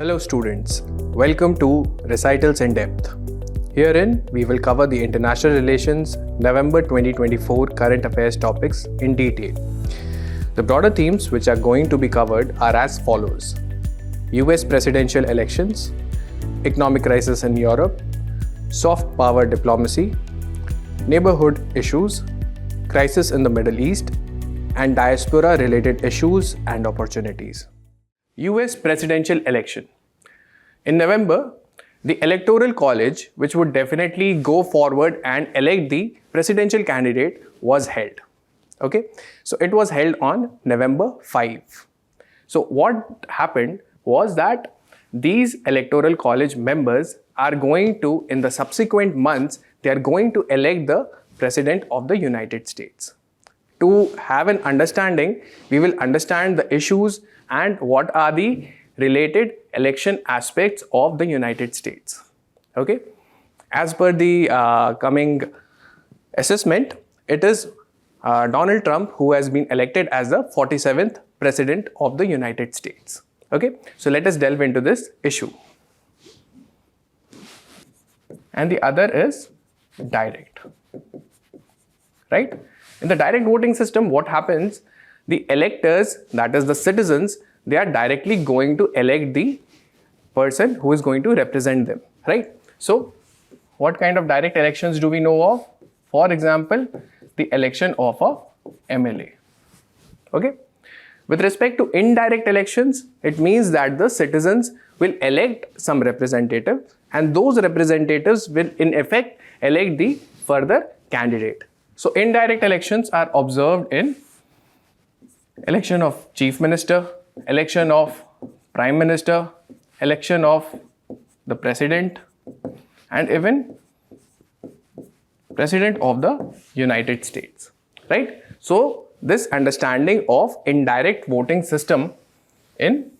Hello students, welcome to Recitals in Depth. Herein, we will cover the International Relations November 2024 current affairs topics in detail. The broader themes which are going to be covered are as follows: US presidential elections, economic crisis in Europe, soft power diplomacy, neighborhood issues, crisis in the Middle East, and diaspora related issues and opportunities. US presidential election. In November, the Electoral College, which would definitely go forward and elect the presidential candidate, was held. Okay, so it was held on November 5. So what happened was that these Electoral College members are going to, in the subsequent months, they are going to elect the President of the United States. To have an understanding, we will understand the issues and what are the related election aspects of the United States. Okay, as per the coming assessment, it is Donald Trump who has been elected as the 47th President of the United States. Okay, so let us delve into this issue. And the other is direct. Right? In the direct voting system, what happens? The electors, that is the citizens, they are directly going to elect the person who is going to represent them. Right? So, what kind of direct elections do we know of? For example, the election of a MLA. Okay? With respect to indirect elections, it means that the citizens will elect some representative, and those representatives will in effect elect the further candidate. So indirect elections are observed in election of chief minister, election of prime minister, election of the president, and even president of the United States. Right? So this understanding of indirect voting system in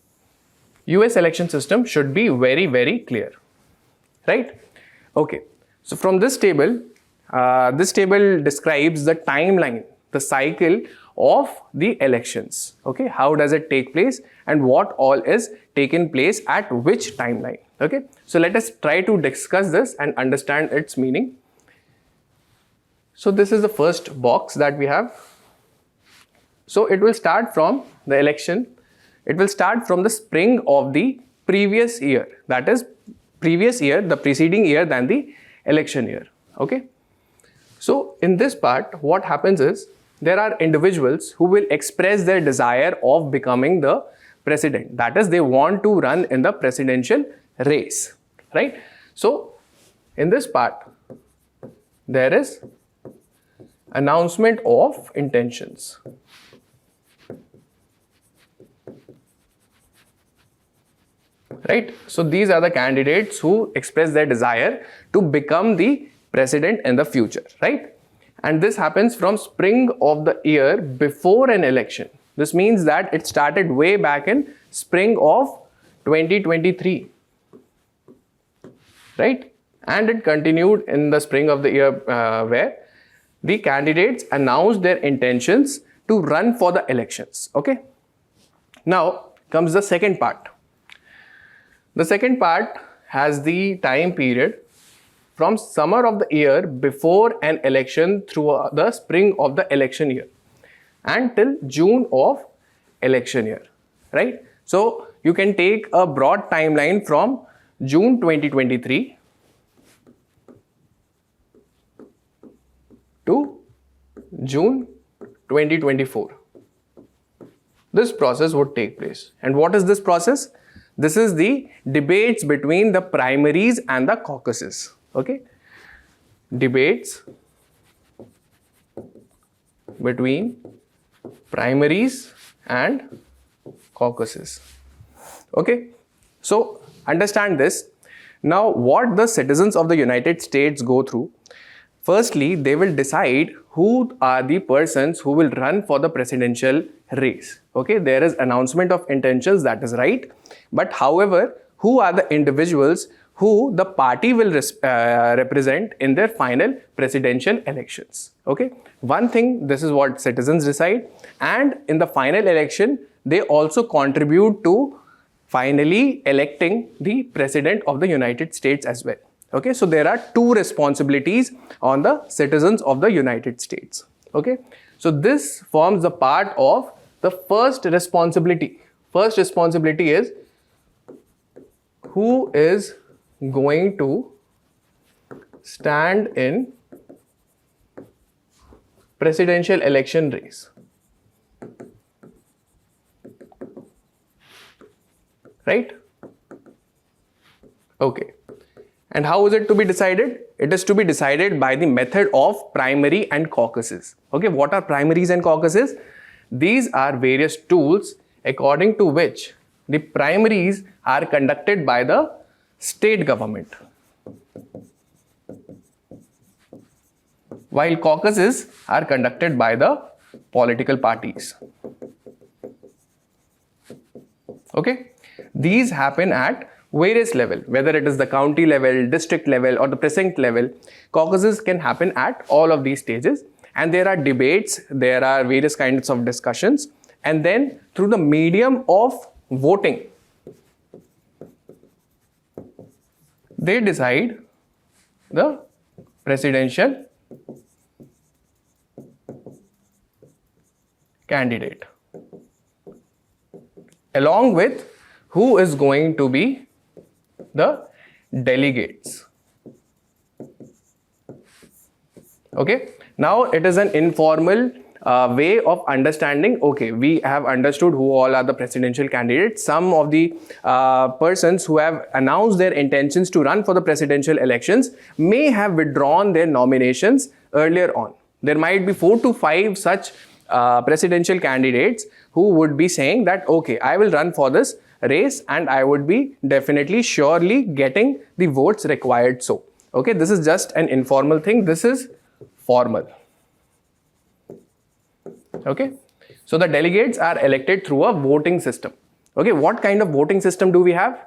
US election system should be very, very clear. Right? Okay. So from this table describes the timeline, the cycle of the elections. Okay, how does it take place and what all is taken place at which timeline. Okay, so let us try to discuss this and understand its meaning. So this is the first box that we have. So it will start from the election. It will start from the spring of the previous year. That is previous year, the preceding year than the election year. Okay. So in this part, what happens is there are individuals who will express their desire of becoming the president. That is, they want to run in the presidential race, right? So in this part, there is announcement of intentions. Right? So these are the candidates who express their desire to become the president in the future, right? And this happens from spring of the year before an election. This means that it started way back in spring of 2023, right? And it continued in the spring of the year where the candidates announced their intentions to run for the elections, okay? Now comes the second part. The second part has the time period from summer of the year before an election through the spring of the election year and till June of election year, right? So you can take a broad timeline from June 2023 to June 2024. This process would take place. And what is this process? This is the debates between the primaries and the caucuses. Okay, debates between primaries and caucuses. Okay, so understand this. Now, what the citizens of the United States go through, firstly, they will decide who are the persons who will run for the presidential race. Okay, there is announcement of intentions, that is right. But however, who are the individuals who the party will represent in their final presidential elections. Okay, one thing, this is what citizens decide, and in the final election, they also contribute to finally electing the President of the United States as well. Okay, so there are two responsibilities on the citizens of the United States. Okay, so this forms the part of the first responsibility. First responsibility is who is going to stand in presidential election race. Right? Okay. And how is it to be decided? It is to be decided by the method of primary and caucuses. Okay, what are primaries and caucuses? These are various tools according to which the primaries are conducted by the state government, while caucuses are conducted by the political parties. Okay, these happen at various level, whether it is the county level, district level, or the precinct level. Caucuses can happen at all of these stages, and there are debates, there are various kinds of discussions, and then through the medium of voting, they decide the presidential candidate, along with who is going to be the delegates. Okay, now it is an informal way of understanding. Okay, we have understood who all are the presidential candidates. Some of the persons who have announced their intentions to run for the presidential elections may have withdrawn their nominations earlier on. There might be 4 to 5 such presidential candidates who would be saying that, okay, I will run for this race and I would be definitely surely getting the votes required. So, okay, this is just an informal thing. This is formal. Okay, so the delegates are elected through a voting system. Okay, what kind of voting system do we have?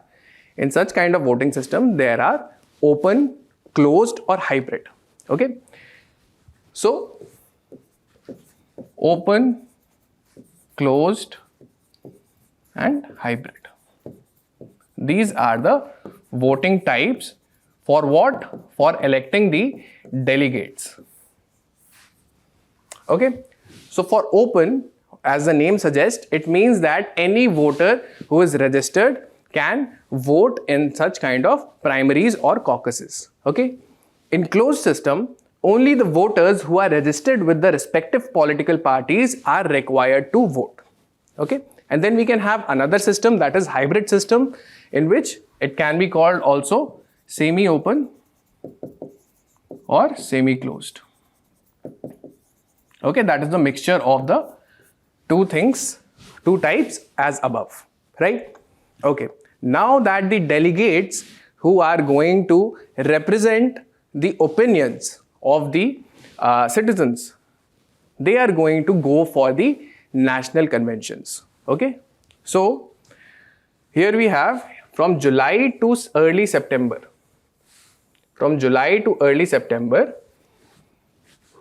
In such kind of voting system, there are open, closed, or hybrid. Okay, so open, closed, and hybrid. These are the voting types for what? For electing the delegates. Okay, so for open, as the name suggests, it means that any voter who is registered can vote in such kind of primaries or caucuses. Okay, in closed system, only the voters who are registered with the respective political parties are required to vote. Okay, and then we can have another system, that is hybrid system, in which it can be called also semi-open or semi-closed. Okay, that is the mixture of the two things, two types as above, right? Okay, now that the delegates who are going to represent the opinions of the citizens, they are going to go for the national conventions. Okay, so here we have from July to early September. From July to early September,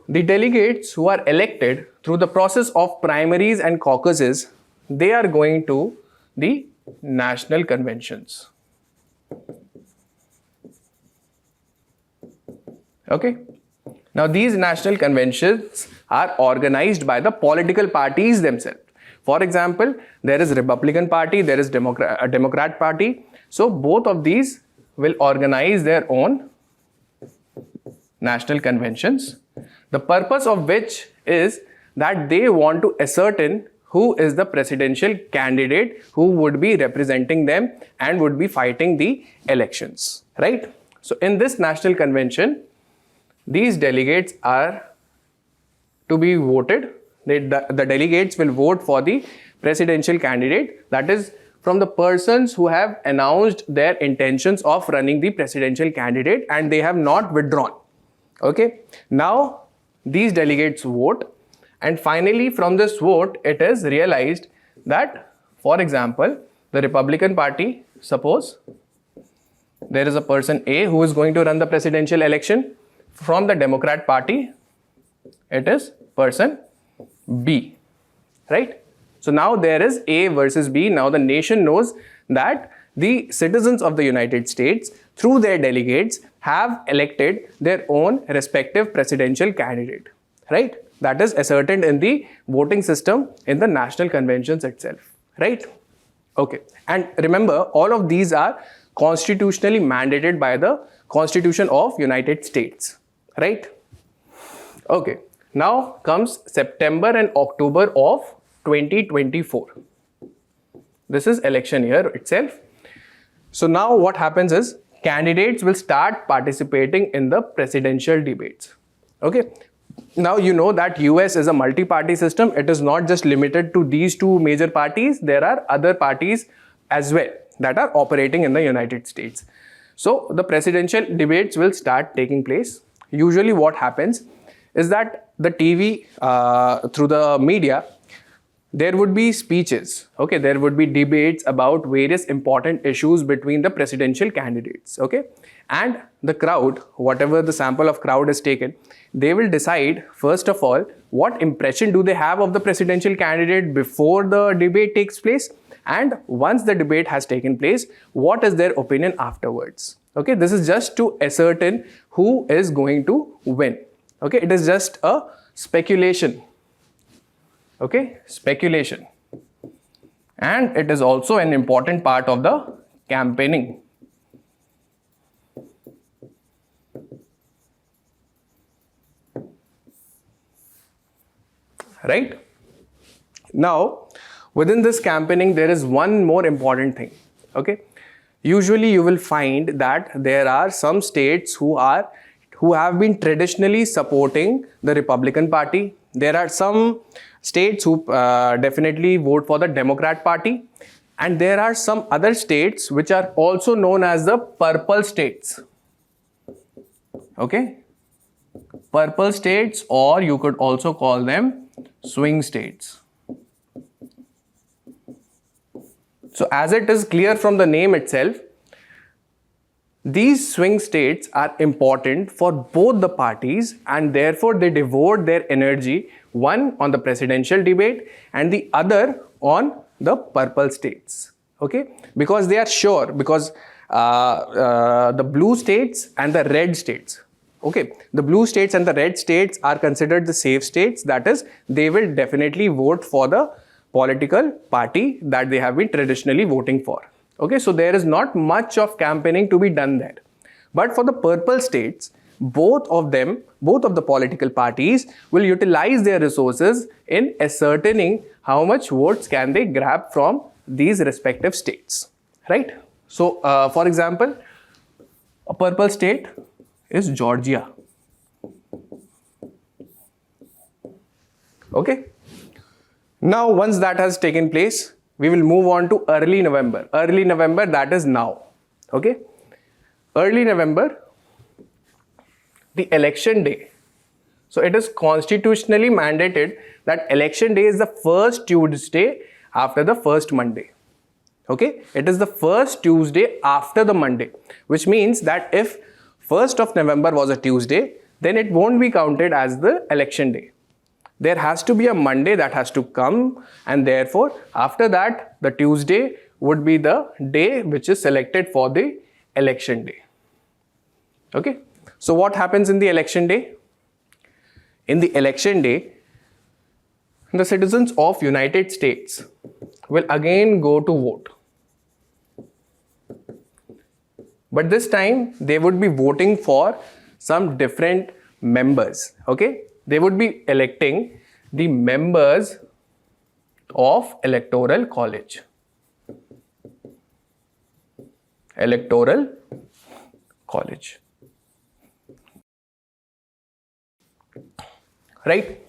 the delegates who are elected through the process of primaries and caucuses, they are going to the national conventions. Okay, now these national conventions are organized by the political parties themselves. For example, there is Republican Party, there is Democrat Party. So both of these will organize their own national conventions. The purpose of which is that they want to ascertain who is the presidential candidate who would be representing them and would be fighting the elections, right? So in this national convention, these delegates are to be voted. The delegates will vote for the presidential candidate, that is from the persons who have announced their intentions of running the presidential candidate and they have not withdrawn. Okay, now these delegates vote, and finally from this vote it is realized that, for example, the Republican Party, suppose there is a person A who is going to run the presidential election. From the Democrat Party, it is person B, right? So now there is A versus B. Now the nation knows that the citizens of the United States, through their delegates, have elected their own respective presidential candidate, right? That is ascertained in the voting system in the national conventions itself, right? Okay, and remember, all of these are constitutionally mandated by the Constitution of United States, right? Okay, now comes September and October of 2024. This is election year itself. So now what happens is candidates will start participating in the presidential debates. Okay, now you know that US is a multi-party system. It is not just limited to these two major parties. There are other parties as well that are operating in the United States. So the presidential debates will start taking place. Usually what happens is that the TV, through the media, there would be speeches, okay, there would be debates about various important issues between the presidential candidates, okay, and the crowd, whatever the sample of crowd is taken, they will decide first of all what impression do they have of the presidential candidate before the debate takes place, and once the debate has taken place, what is their opinion afterwards. Okay, this is just to ascertain who is going to win. Okay, it is just a speculation. Okay, speculation, and it is also an important part of the campaigning. Right? Now, within this campaigning, there is one more important thing. Okay, usually you will find that there are some states who have been traditionally supporting the Republican Party. There are some states who definitely vote for the Democrat Party, and there are some other states which are also known as the purple states. Okay, purple states, or you could also call them swing states. So as it is clear from the name itself, these swing states are important for both the parties, and therefore they devote their energy, one on the presidential debate and the other on the purple states. Okay, because they are sure, because the blue states and the red states, okay, the blue states and the red states are considered the safe states. That is, they will definitely vote for the political party that they have been traditionally voting for. Okay, so there is not much of campaigning to be done there. But for the purple states, both of the political parties will utilize their resources in ascertaining how much votes can they grab from these respective states, right? So, for example, a purple state is Georgia. Okay. Now, once that has taken place, we will move on to early November. Early November, that is now. Okay. Early November, the election day. So it is constitutionally mandated that election day is the first Tuesday after the first Monday. Okay. It is the first Tuesday after the Monday, which means that if 1st of November was a Tuesday, then it won't be counted as the election day. There has to be a Monday that has to come, and therefore after that the Tuesday would be the day which is selected for the election day. Okay. So what happens in the election day? In the election day, the citizens of United States will again go to vote. But this time they would be voting for some different members. Okay. They would be electing the members of Electoral College. Electoral College. Right?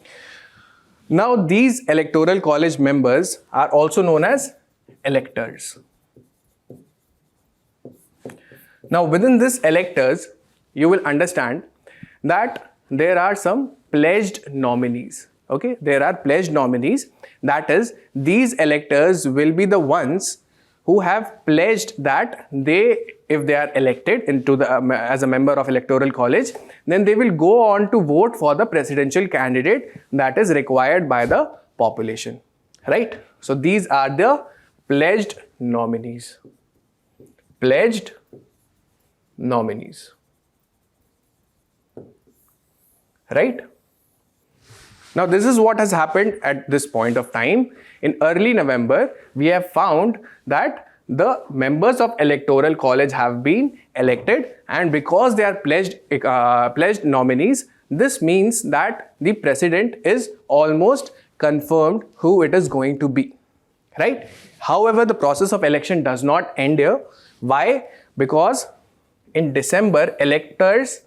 Now, these Electoral College members are also known as electors. Now, within this electors, you will understand that there are some pledged nominees. Okay, there are pledged nominees. That is, these electors will be the ones who have pledged that if they are elected into as a member of Electoral College, then they will go on to vote for the presidential candidate that is required by the population. Right? So these are the pledged nominees. Pledged nominees. Right? Now this is what has happened at this point of time. In early November, we have found that the members of electoral college have been elected, and because they are pledged nominees, this means that the president is almost confirmed who it is going to be, right? However, the process of election does not end here. Why? Because in December, electors,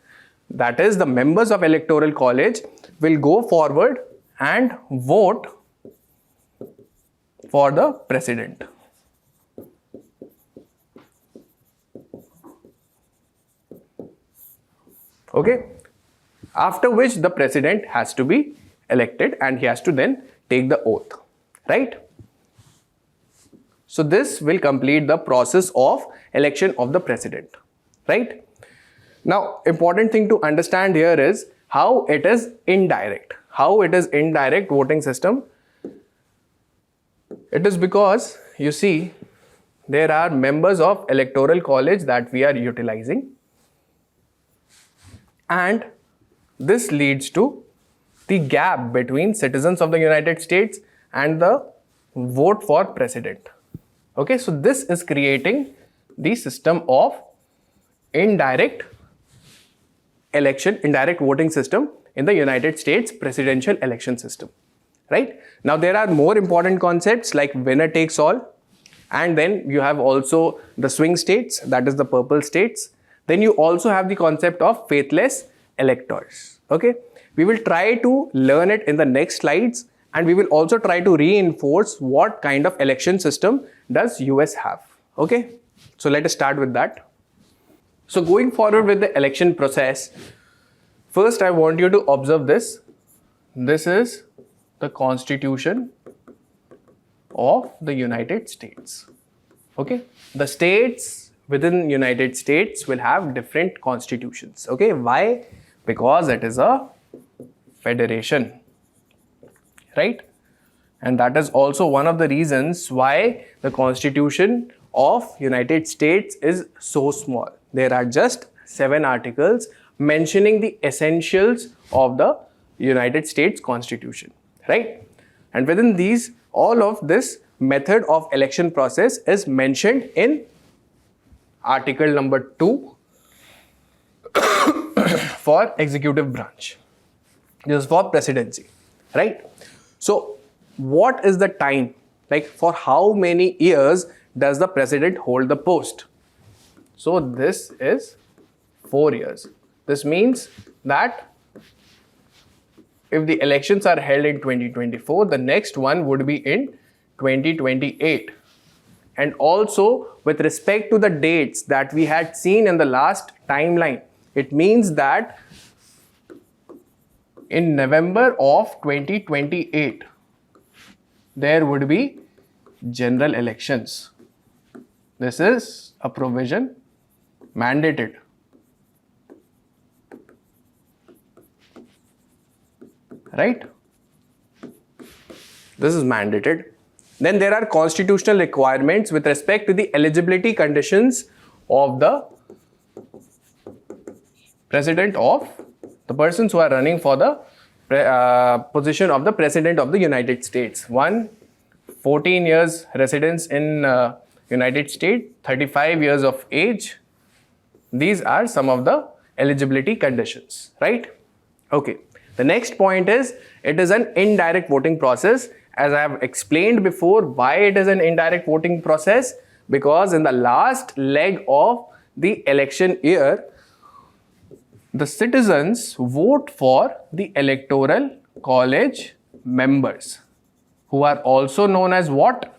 that is the members of electoral college, will go forward and vote for the president. Okay, after which the president has to be elected and he has to then take the oath, right? So this will complete the process of election of the president, right? Now, important thing to understand here is how it is indirect. How it is indirect voting system? It is because, you see, there are members of electoral college that we are utilizing, and this leads to the gap between citizens of the United States and the vote for president. Okay, so this is creating the system of indirect election, indirect voting system in the United States presidential election system, right? Now there are more important concepts like winner takes all, and then you have also the swing states, that is the purple states. Then you also have the concept of faithless electors. Okay, we will try to learn it in the next slides, and we will also try to reinforce what kind of election system does US have. Okay, so let us start with that. So going forward with the election process, first I want you to observe this. This is the Constitution of the United States. Okay, the states within United States will have different constitutions. Okay, why? Because it is a federation, right? And that is also one of the reasons why the Constitution of United States is so small. There are just 7 articles mentioning the essentials of the United States Constitution, right? And within these, all of this method of election process is mentioned in article number 2 for executive branch. This is for presidency, right? So what is the time? Like for how many years does the president hold the post? So this is 4 years. This means that if the elections are held in 2024, the next one would be in 2028. And also with respect to the dates that we had seen in the last timeline, it means that in November of 2028, there would be general elections. This is a provision mandated. Right? This is mandated. Then there are constitutional requirements with respect to the eligibility conditions of the president of the persons who are running for the position of the president of the United States. 1, 14 years residence in United States, 35 years of age. These are some of the eligibility conditions, right? Okay. The next point is, it is an indirect voting process. As I have explained before, why it is an indirect voting process? Because in the last leg of the election year, the citizens vote for the electoral college members, who are also known as what?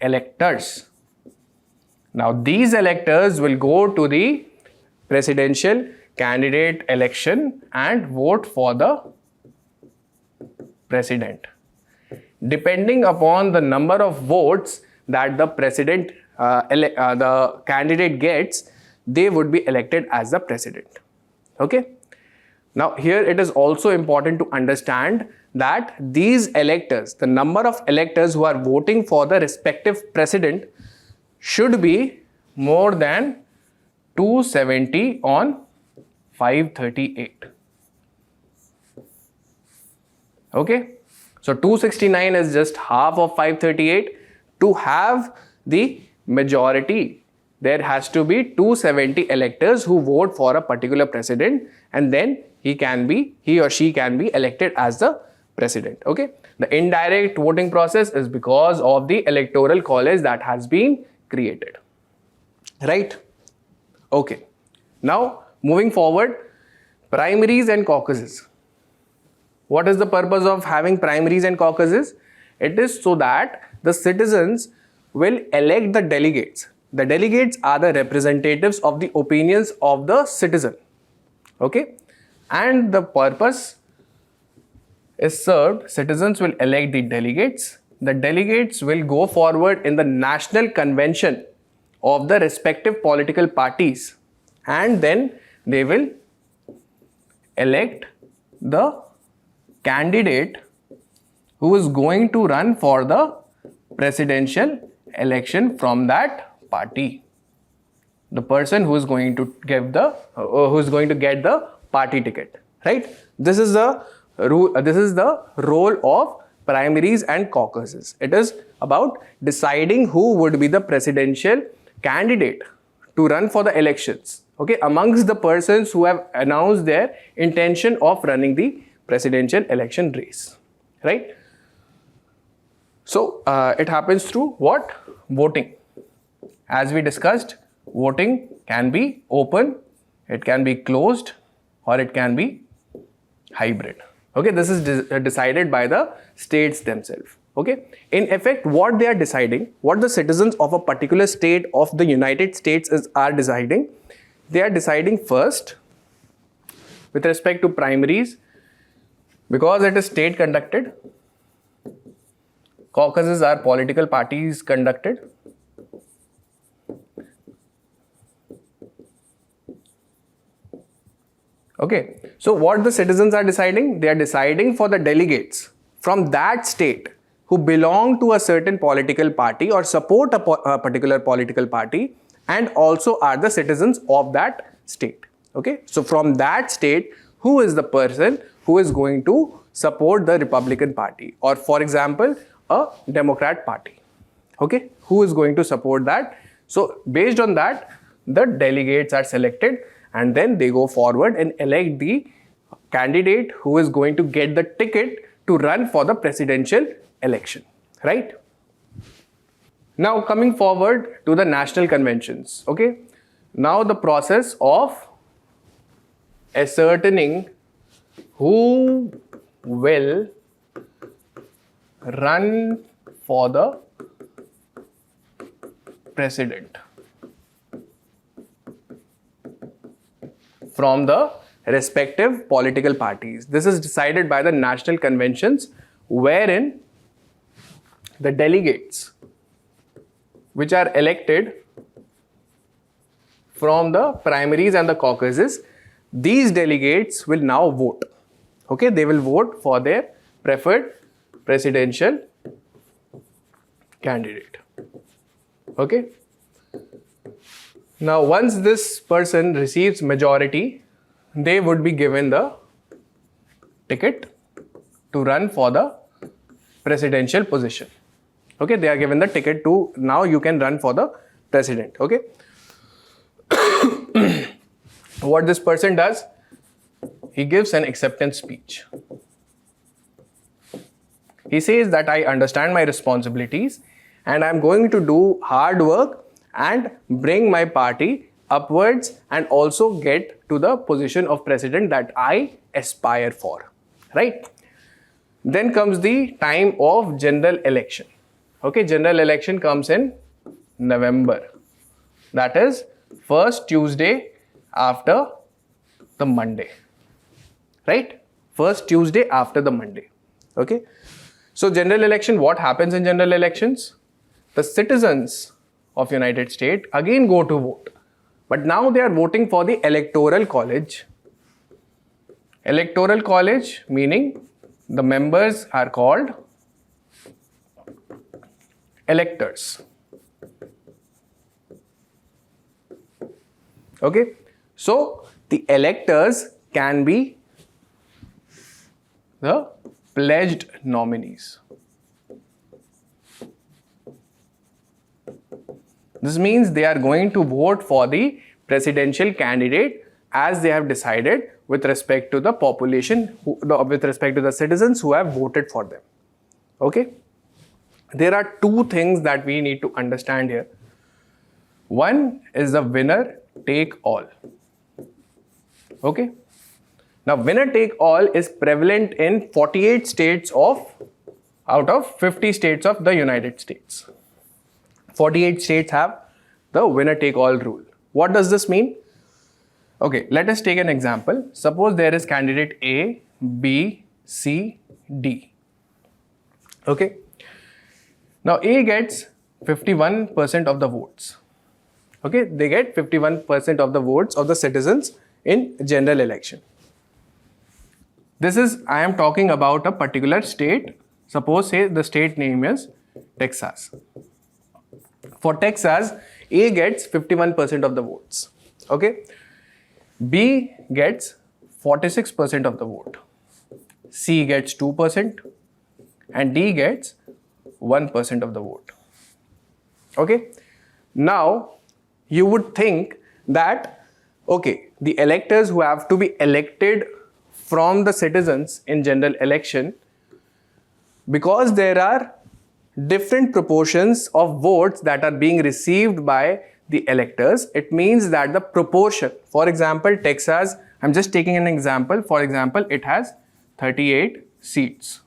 Electors. Now these electors will go to the presidential candidate election and vote for the president. Depending upon the number of votes that the president, the candidate gets, they would be elected as the president. Okay. Now here it is also important to understand that these electors, the number of electors who are voting for the respective president, should be more than 270 on 538. Okay, so 269 is just half of 538. To have the majority, there has to be 270 electors who vote for a particular president, and then he or she can be elected as the president. Okay, the indirect voting process is because of the electoral college that has been created, right? Okay, now moving forward, primaries and caucuses. What is the purpose of having primaries and caucuses? It is so that the citizens will elect the delegates. The delegates are the representatives of the opinions of the citizen. Okay, and the purpose is served. Citizens will elect the delegates. The delegates will go forward in the national convention of the respective political parties, and then they will elect the candidate who is going to run for the presidential election from that party. The person who is going to get the party ticket, right? This is the role of primaries and caucuses. It is about deciding who would be the presidential candidate to run for the elections, okay, amongst the persons who have announced their intention of running the presidential election race, right? So it happens through what? Voting. As we discussed, voting can be open, it can be closed, or it can be hybrid. Okay, this is decided by the states themselves. Okay, in effect, what they are deciding, what the citizens of a particular state of the United States are deciding, they are deciding first with respect to primaries, because it is state conducted. Caucuses are political parties conducted. Okay, so what the citizens are deciding? They are deciding for the delegates from that state who belong to a certain political party or support a particular political party, and also are the citizens of that state. Okay, so from that state, who is the person who is going to support the Republican Party, or for example, a Democrat Party? Okay, who is going to support that? So based on that, the delegates are selected, and then they go forward and elect the candidate who is going to get the ticket to run for the presidential election, right? Now coming forward to the national conventions. Okay, now the process of ascertaining who will run for the president from the respective political parties. This is decided by the national conventions, wherein the delegates which are elected from the primaries and the caucuses, these delegates will now vote. Okay, they will vote for their preferred presidential candidate. Okay. Now, once this person receives majority, they would be given the ticket to run for the presidential position. Okay, they are given the ticket to, now you can run for the president. Okay. What this person does, he gives an acceptance speech. He says that I understand my responsibilities and I am going to do hard work and bring my party upwards and also get to the position of president that I aspire for, right? Then comes the time of general election. Okay, general election comes in November. That is first Tuesday after the Monday, right? First Tuesday after the Monday. Okay. So general election, what happens in general elections? The citizens of United States again go to vote. But now they are voting for the electoral college. Electoral college meaning the members are called electors. Okay, so the electors can be the pledged nominees. This means they are going to vote for the presidential candidate as they have decided with respect to the population, with respect to the citizens who have voted for them. Okay, there are two things that we need to understand here. One is the winner take all. Okay, now winner take all is prevalent in 48 states out of 50 states of the United States. 48 states have the winner take all rule. What does this mean? Okay, let us take an example. Suppose there is candidate A, B, C, D. Okay, now A gets 51% of the votes. Okay, they get 51% of the votes of the citizens in general election. This is, I am talking about a particular state. Suppose say the state name is Texas. For Texas, A gets 51% of the votes. Okay, B gets 46% of the vote. C gets 2% and D gets 1% of the vote. Okay, now you would think that, okay, the electors who have to be elected from the citizens in general election, because there are different proportions of votes that are being received by the electors, it means that the proportion, for example, Texas, I'm just taking an example, for example, it has 38 seats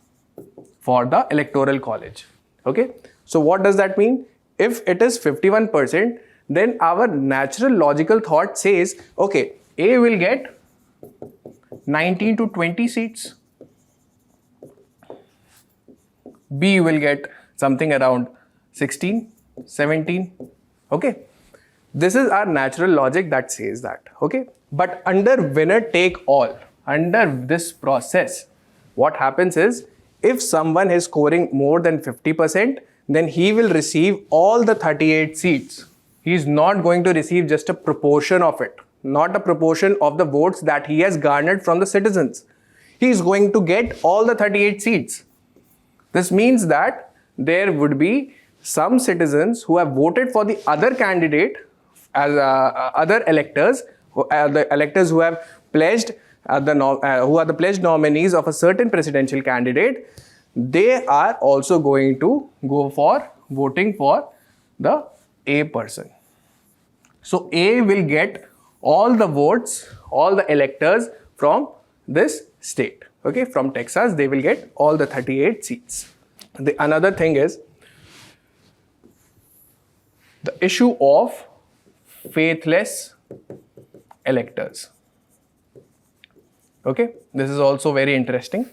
for the electoral college. Okay, so what does that mean? If it is 51%, then our natural logical thought says, okay, A will get 19 to 20 seats, B will get something around 16, 17. Okay, this is our natural logic that says that. Okay, but under winner take all, under this process, what happens is, if someone is scoring more than 50%, then he will receive all the 38 seats. He is not going to receive just a proportion of it, not a proportion of the votes that he has garnered from the citizens. He is going to get all the 38 seats. This means that there would be some citizens who have voted for the other candidate as other electors, the electors who have pledged who are the pledged nominees of a certain presidential candidate. They are also going to go for voting for the A person. So A will get all the votes, all the electors from this state. Okay, from Texas, they will get all the 38 seats. Another thing is the issue of faithless electors. Okay, this is also very interesting.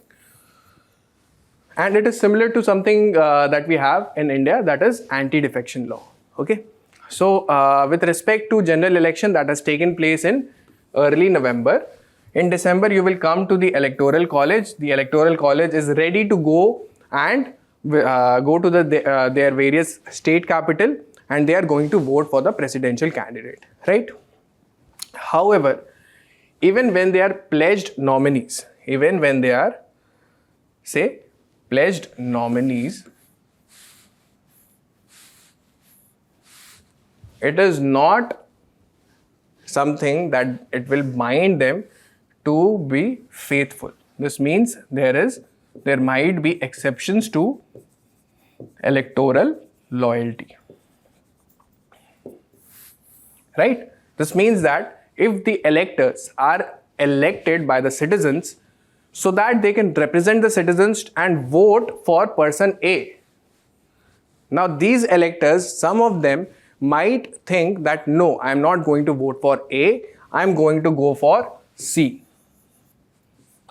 And it is similar to something that we have in India, that is anti-defection law. Okay, so with respect to general election that has taken place in early November, in December you will come to the electoral college. The electoral college is ready to go and go to their various state capital, and they are going to vote for the presidential candidate, right? However, even when they are pledged nominees, even when they are, say, pledged nominees, it is not something that it will bind them to be faithful. This means there might be exceptions to electoral loyalty, right? This means that if the electors are elected by the citizens so that they can represent the citizens and vote for person A. Now these electors, some of them might think that no, I am not going to vote for A, I am going to go for C.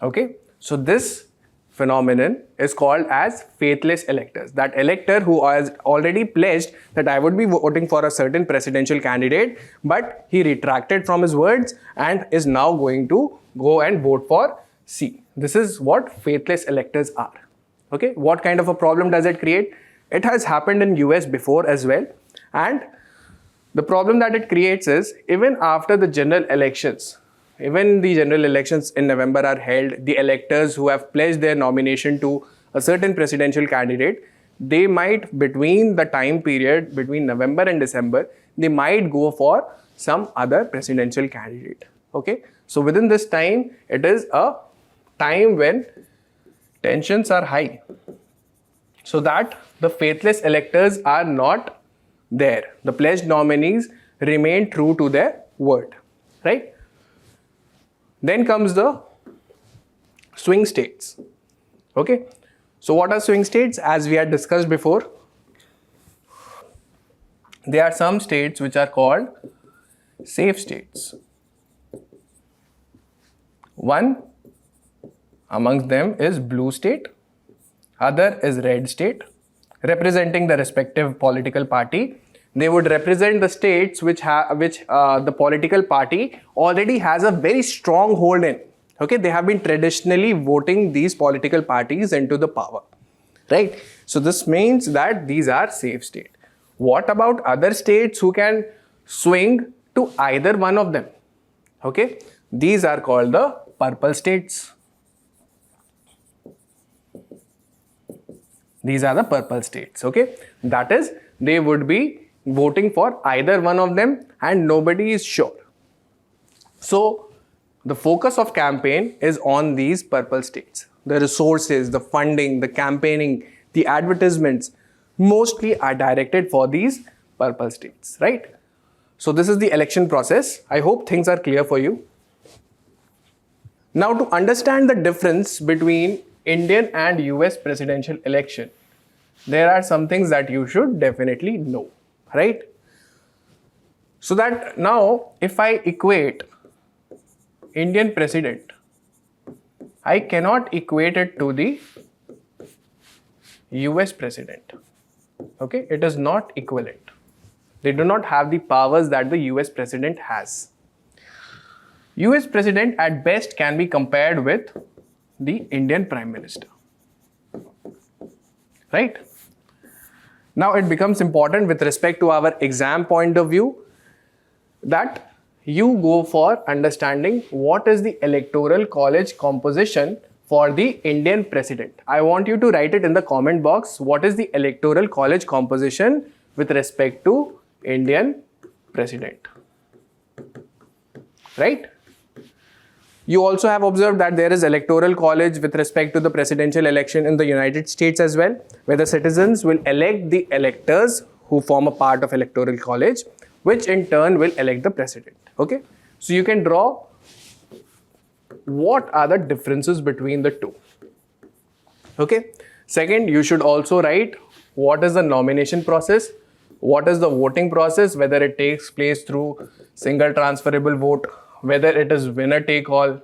Okay, so this phenomenon is called as faithless electors. That elector who has already pledged that I would be voting for a certain presidential candidate, but he retracted from his words and is now going to go and vote for C. this is what faithless electors are. Okay, what kind of a problem does it create? It has happened in US before as well, and the problem that it creates is even after the general elections, even the general elections in November are held, the electors who have pledged their nomination to a certain presidential candidate, they might, between the time period between November and December, they might go for some other presidential candidate. Okay, so within this time, it is a time when tensions are high, so that the faithless electors are not there. The pledged nominees remain true to their word, right? Then comes the swing states. Okay, so what are swing states? As we had discussed before, there are some states which are called safe states. One amongst them is blue state, other is red state, representing the respective political party. They would represent the states which the political party already has a very strong hold in. Okay, they have been traditionally voting these political parties into the power, right? So this means that these are safe states. What about other states who can swing to either one of them? Okay, these are called the purple states. These are the purple states. Okay, that is, they would be voting for either one of them and nobody is sure. So the focus of campaign is on these purple states. The resources, the funding, the campaigning, the advertisements mostly are directed for these purple states, right? So this is the election process. I hope things are clear for you. Now, to understand the difference between Indian and US presidential election, there are some things that you should definitely know, right? So that now, if I equate Indian president, I cannot equate it to the US president. Okay, it is not equivalent. They do not have the powers that the US president has. US president at best can be compared with the Indian Prime Minister, right? Now it becomes important with respect to our exam point of view that you go for understanding what is the electoral college composition for the Indian president. I want you to write it in the comment box. What is the electoral college composition with respect to Indian president, right? You also have observed that there is electoral college with respect to the presidential election in the United States as well, where the citizens will elect the electors who form a part of electoral college, which in turn will elect the president. Okay, so you can draw what are the differences between the two. Okay, second, you should also write what is the nomination process, what is the voting process, whether it takes place through single transferable vote, whether it is winner take all,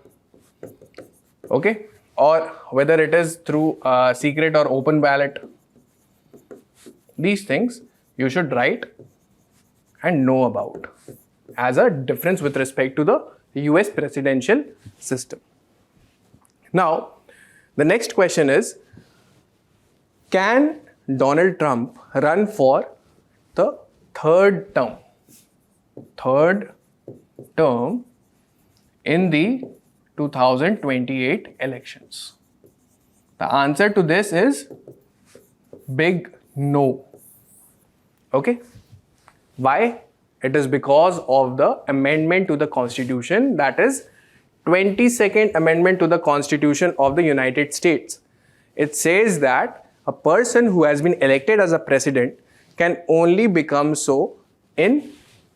okay, or whether it is through secret or open ballot. These things you should write and know about as a difference with respect to the US presidential system. Now, the next question is, can Donald Trump run for the third term in the 2028 elections? The answer to this is big no. Okay, why? It is because of the amendment to the Constitution, that is 22nd Amendment to the Constitution of the United States. It says that a person who has been elected as a president can only become so in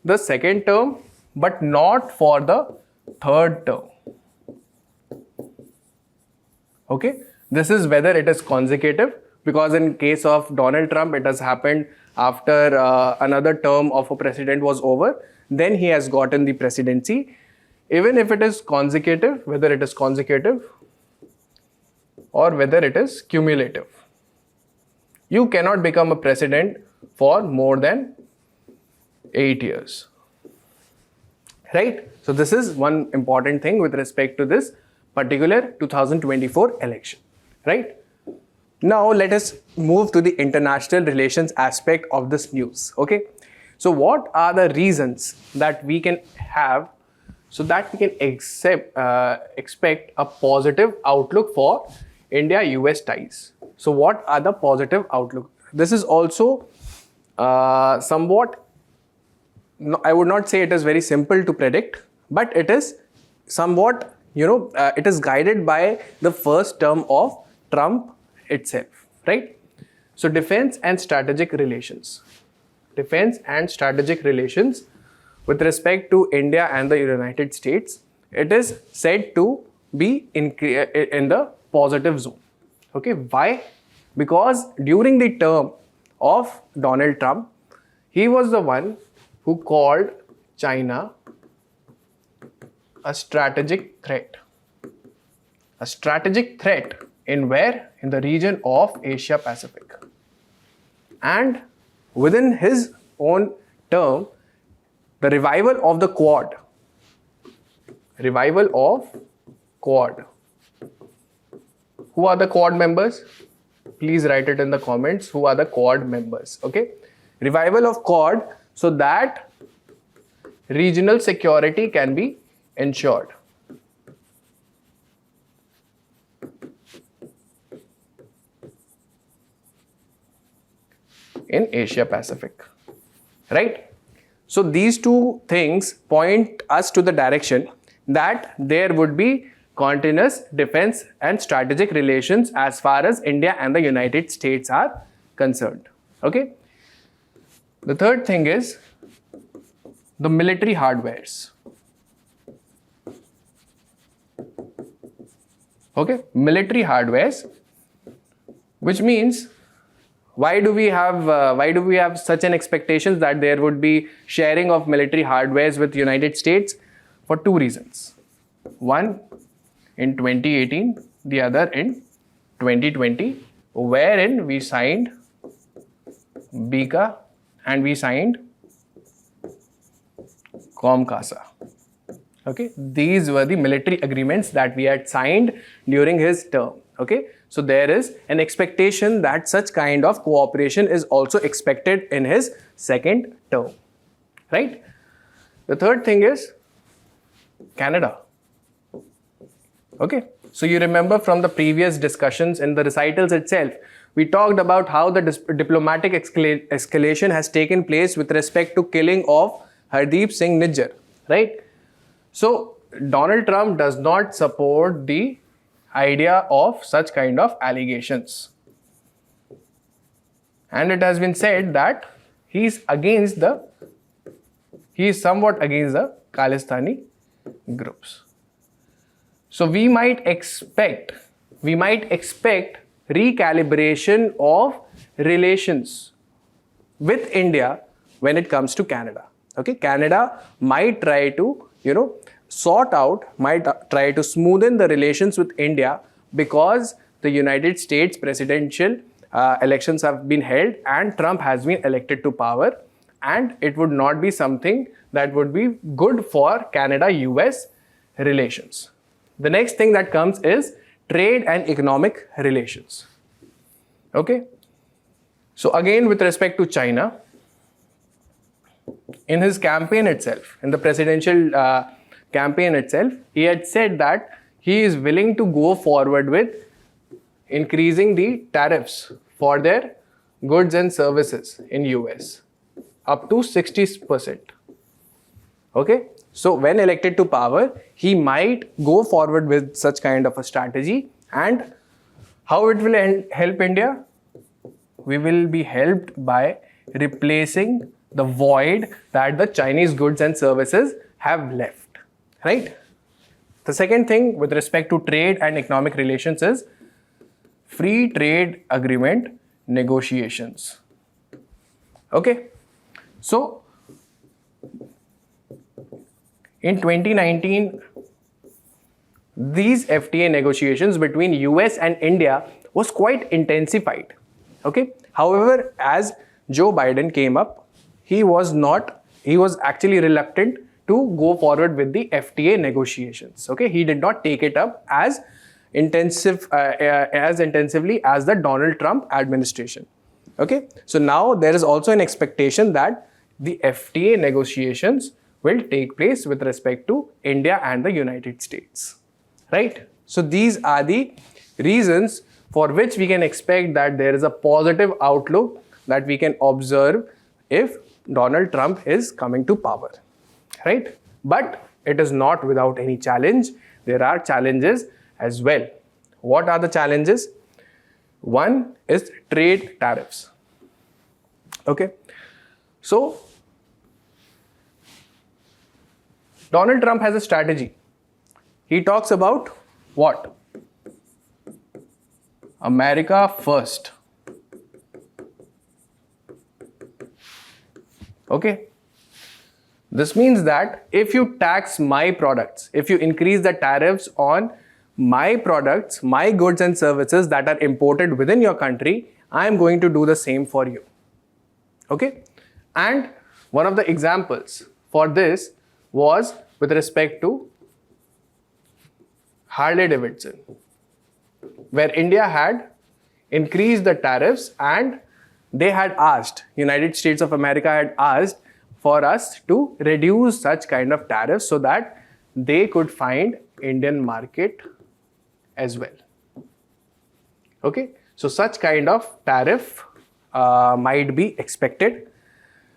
the second term, but not for the third term. Okay, this is whether it is consecutive, because in case of Donald Trump, it has happened after another term of a president was over, then he has gotten the presidency. Even if it is consecutive, whether it is consecutive or whether it is cumulative, you cannot become a president for more than 8 years, right? So this is one important thing with respect to this particular 2024 election, right? Now let us move to the international relations aspect of this news, okay? So what are the reasons that we can have so that we can expect a positive outlook for India-US ties? So what are the positive outlook? This is also somewhat, no, I would not say it is very simple to predict, but it is somewhat, it is guided by the first term of Trump itself, right? So defense and strategic relations. Defense and strategic relations with respect to India and the United States, it is said to be in the positive zone. Okay, why? Because during the term of Donald Trump, he was the one who called China a strategic threat. A strategic threat in where? In the region of Asia Pacific. And within his own term, the revival of the Quad. Revival of Quad. Who are the Quad members? Please write it in the comments. Who are the Quad members? Okay. Revival of Quad so that regional security can be ensured. In Asia Pacific, right? So these two things point us to the direction that there would be continuous defense and strategic relations as far as India and the United States are concerned. Okay. The third thing is the military hardwares. Okay, military hardwares, which means why do we have such an expectation that there would be sharing of military hardwares with the United States? For two reasons. One in 2018, the other in 2020, wherein we signed BICA and we signed COMCASA. Okay, these were the military agreements that we had signed during his term. Okay, so there is an expectation that such kind of cooperation is also expected in his second term, right? The third thing is Canada. Okay, so you remember from the previous discussions in the recitals itself, we talked about how the diplomatic escalation has taken place with respect to killing of Hardeep Singh Nijjar, right? So Donald Trump does not support the idea of such kind of allegations. And it has been said that he is somewhat against the Khalistani groups. So we might expect recalibration of relations with India when it comes to Canada. Okay, Canada might try to, might try to smoothen the relations with India because the United States presidential elections have been held and Trump has been elected to power, and it would not be something that would be good for Canada-US relations. The next thing that comes is trade and economic relations. Okay. So again, with respect to China, in his campaign itself, in the presidential campaign itself, he had said that he is willing to go forward with increasing the tariffs for their goods and services in US up to 60%. Okay. So when elected to power, he might go forward with such kind of a strategy. And how it will help India? We will be helped by replacing the void that the Chinese goods and services have left, right? The second thing with respect to trade and economic relations is free trade agreement negotiations. Okay, so in 2019, these FTA negotiations between US and India was quite intensified. Okay. However, as Joe Biden came up, he was actually reluctant to go forward with the FTA negotiations. Okay, he did not take it up as intensively as the Donald Trump administration. Okay, so now there is also an expectation that the FTA negotiations will take place with respect to India and the United States, right? So these are the reasons for which we can expect that there is a positive outlook that we can observe if Donald Trump is coming to power, right? But it is not without any challenge. There are challenges as well. What are the challenges? One is trade tariffs. Okay, so Donald Trump has a strategy. He talks about what? America first. Okay, this means that if you tax my products, if you increase the tariffs on my products, my goods and services that are imported within your country, I am going to do the same for you. Okay, and one of the examples for this was with respect to Harley Davidson, where India had increased the tariffs and they had asked, United States of America had asked for us to reduce such kind of tariffs so that they could find Indian market as well. Okay, so such kind of tariff might be expected.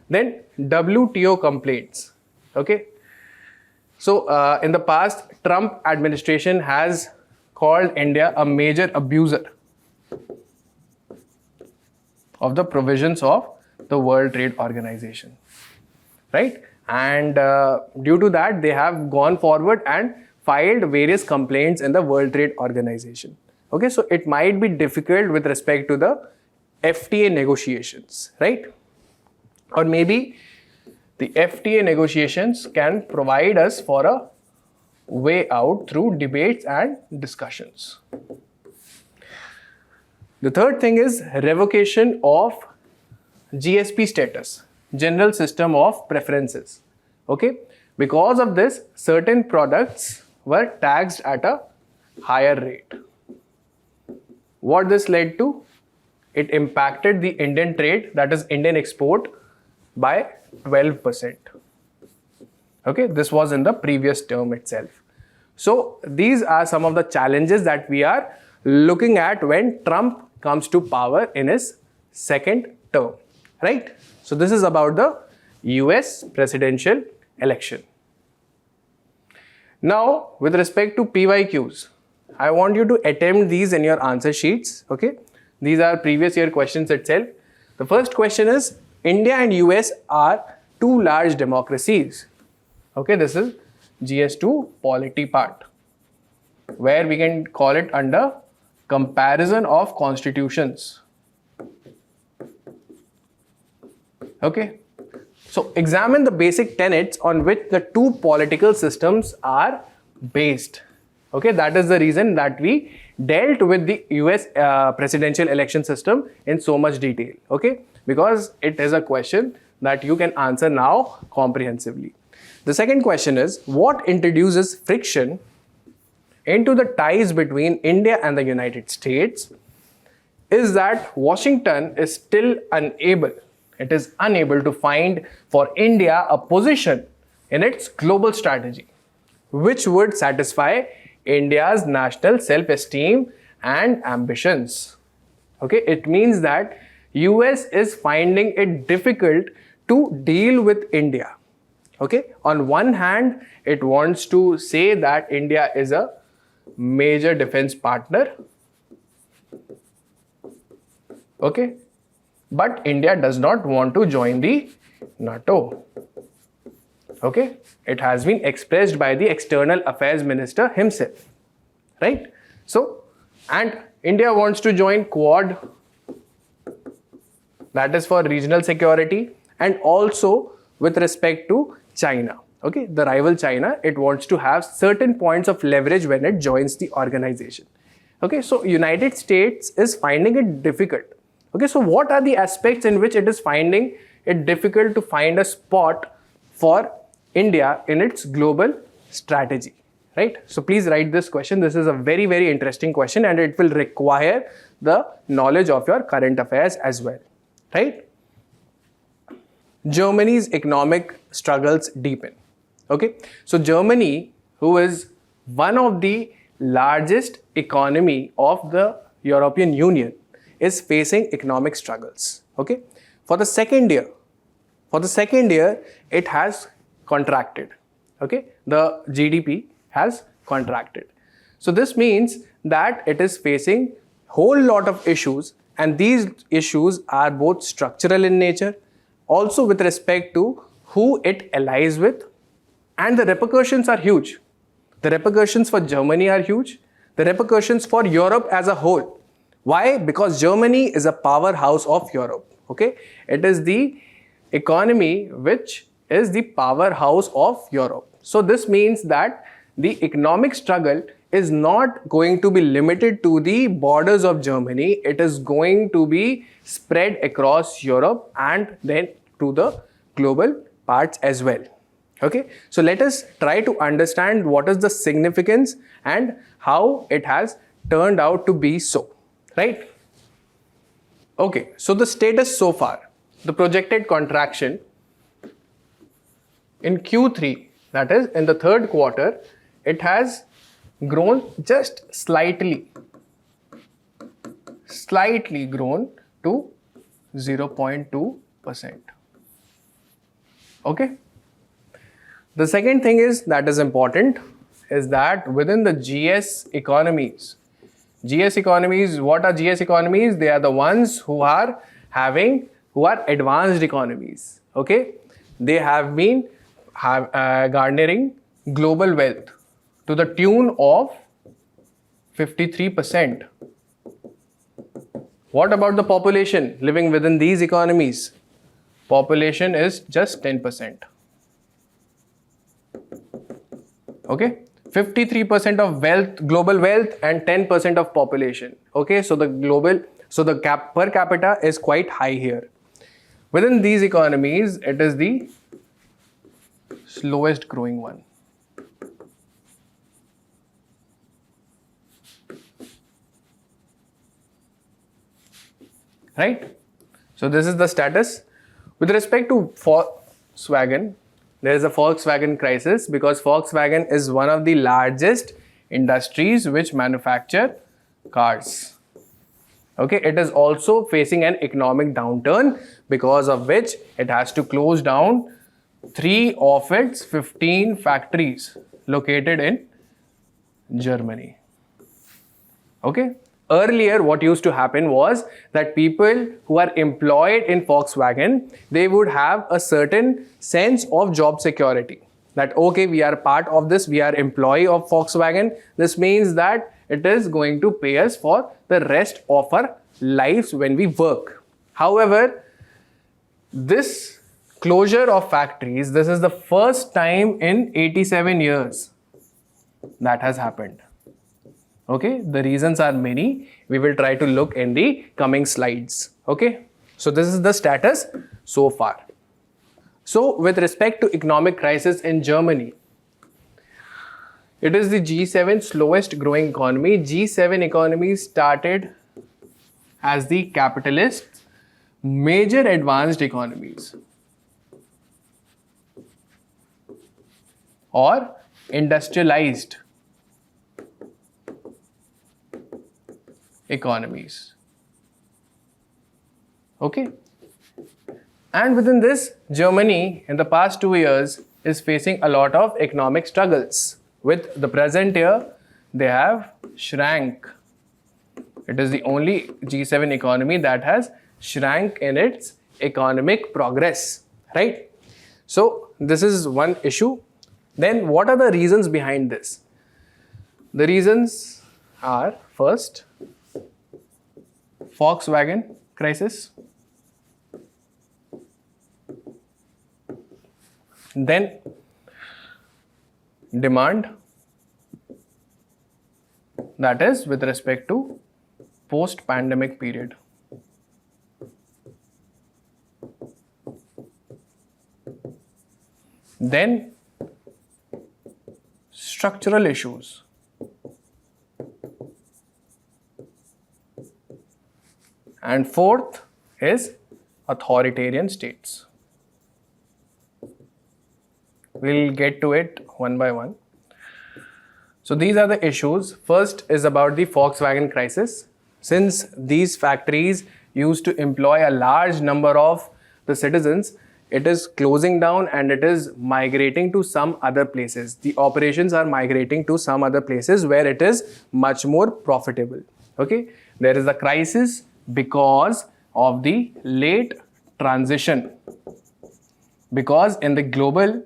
Then WTO complaints. Okay, so in the past, Trump administration has called India a major abuser of the provisions of the World Trade Organization, right? And due to that, they have gone forward and filed various complaints in the World Trade Organization. Okay, so it might be difficult with respect to the FTA negotiations, right? Or maybe the FTA negotiations can provide us for a way out through debates and discussions. The third thing is revocation of GSP status, General System of Preferences. Okay, because of this, certain products were taxed at a higher rate. What this led to? It impacted the Indian trade, that is Indian export, by 12%. Okay, this was in the previous term itself. So these are some of the challenges that we are looking at when Trump comes to power in his second term, right? So this is about the US presidential election. Now, with respect to PYQs, I want you to attempt these in your answer sheets, okay? These are previous year questions itself. The first question is, India and US are two large democracies. Okay, this is GS2 polity part, where we can call it under comparison of constitutions. Okay, so examine the basic tenets on which the two political systems are based. Okay, that is the reason that we dealt with the US presidential election system in so much detail. Okay, because it is a question that you can answer now comprehensively. The second question is, what introduces friction into the ties between India and the United States is that Washington is still unable to find for India a position in its global strategy which would satisfy India's national self-esteem and ambitions. Okay, it means that US is finding it difficult to deal with India. Okay, on one hand, it wants to say that India is a major defense partner. Okay, but India does not want to join the NATO. Okay, it has been expressed by the External Affairs Minister himself, right? So, and India wants to join Quad, that is for regional security, and also with respect to China. Okay, the rival China, it wants to have certain points of leverage when it joins the organization. Okay, so United States is finding it difficult. Okay, so what are the aspects in which it is finding it difficult to find a spot for India in its global strategy? Right? So please write this question. This is a very, very interesting question and it will require the knowledge of your current affairs as well. Right? Germany's economic struggles deepen. Okay, so Germany, who is one of the largest economy of the European Union, is facing economic struggles. Okay, for the second year, it has contracted. Okay, the GDP has contracted. So this means that it is facing whole lot of issues, and these issues are both structural in nature, also with respect to who it allies with, and the repercussions are huge. The repercussions for Germany are huge. The repercussions for Europe as a whole. Why? Because Germany is a powerhouse of Europe. Okay, it is the economy which is the powerhouse of Europe. So this means that the economic struggle is not going to be limited to the borders of Germany. It is going to be spread across Europe and then to the global parts as well. Okay, so let us try to understand what is the significance and how it has turned out to be so, right? Okay, so the status so far, the projected contraction in Q3, that is in the third quarter, it has grown just slightly grown to 0.2%. Okay. The second thing is that is important is that within the GS economies, what are GS economies? They are the ones who are advanced economies. Okay, they have been garnering global wealth to the tune of 53%. What about the population living within these economies? Population is just 10%. Okay, 53% of wealth, global wealth, and 10% of population. Okay, so the per capita is quite high here. Within these economies, it is the slowest growing one. Right? So this is the status. With respect to Volkswagen, there is a Volkswagen crisis because Volkswagen is one of the largest industries which manufacture cars. Okay, it is also facing an economic downturn because of which it has to close down 3 of its 15 factories located in Germany. Okay. Earlier, what used to happen was that people who are employed in Volkswagen, they would have a certain sense of job security. That, okay, we are part of this, we are employee of Volkswagen. This means that it is going to pay us for the rest of our lives when we work. However, this closure of factories, this is the first time in 87 years that has happened. Okay, the reasons are many. We will try to look in the coming slides. Okay, so this is the status so far. So with respect to economic crisis in Germany, it is the G7 slowest growing economy. G7 economies started as the capitalist, major advanced economies or industrialized economies. Okay, and within this, Germany in the past 2 years is facing a lot of economic struggles. With the present year, they have shrank. It is the only G7 economy that has shrank in its economic progress, right? So this is one issue. Then what are the reasons behind this? The reasons are, first, Volkswagen crisis, then demand, that is with respect to post-pandemic period. Then structural issues. And fourth is authoritarian states. We'll get to it one by one. So these are the issues. First is about the Volkswagen crisis. Since these factories used to employ a large number of the citizens, it is closing down and it is migrating to some other places. The operations are migrating to some other places where it is much more profitable. Okay, there is a crisis because of the late transition. Because in the global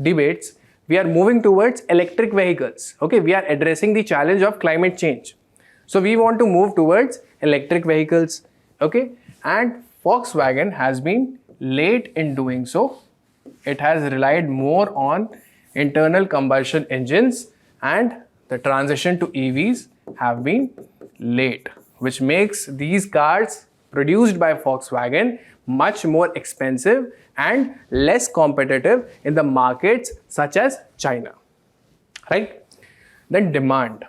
debates, we are moving towards electric vehicles. Okay, we are addressing the challenge of climate change. So we want to move towards electric vehicles. Okay, and Volkswagen has been late in doing so. It has relied more on internal combustion engines, and the transition to EVs have been late, which makes these cars produced by Volkswagen much more expensive and less competitive in the markets such as China, right? Then demand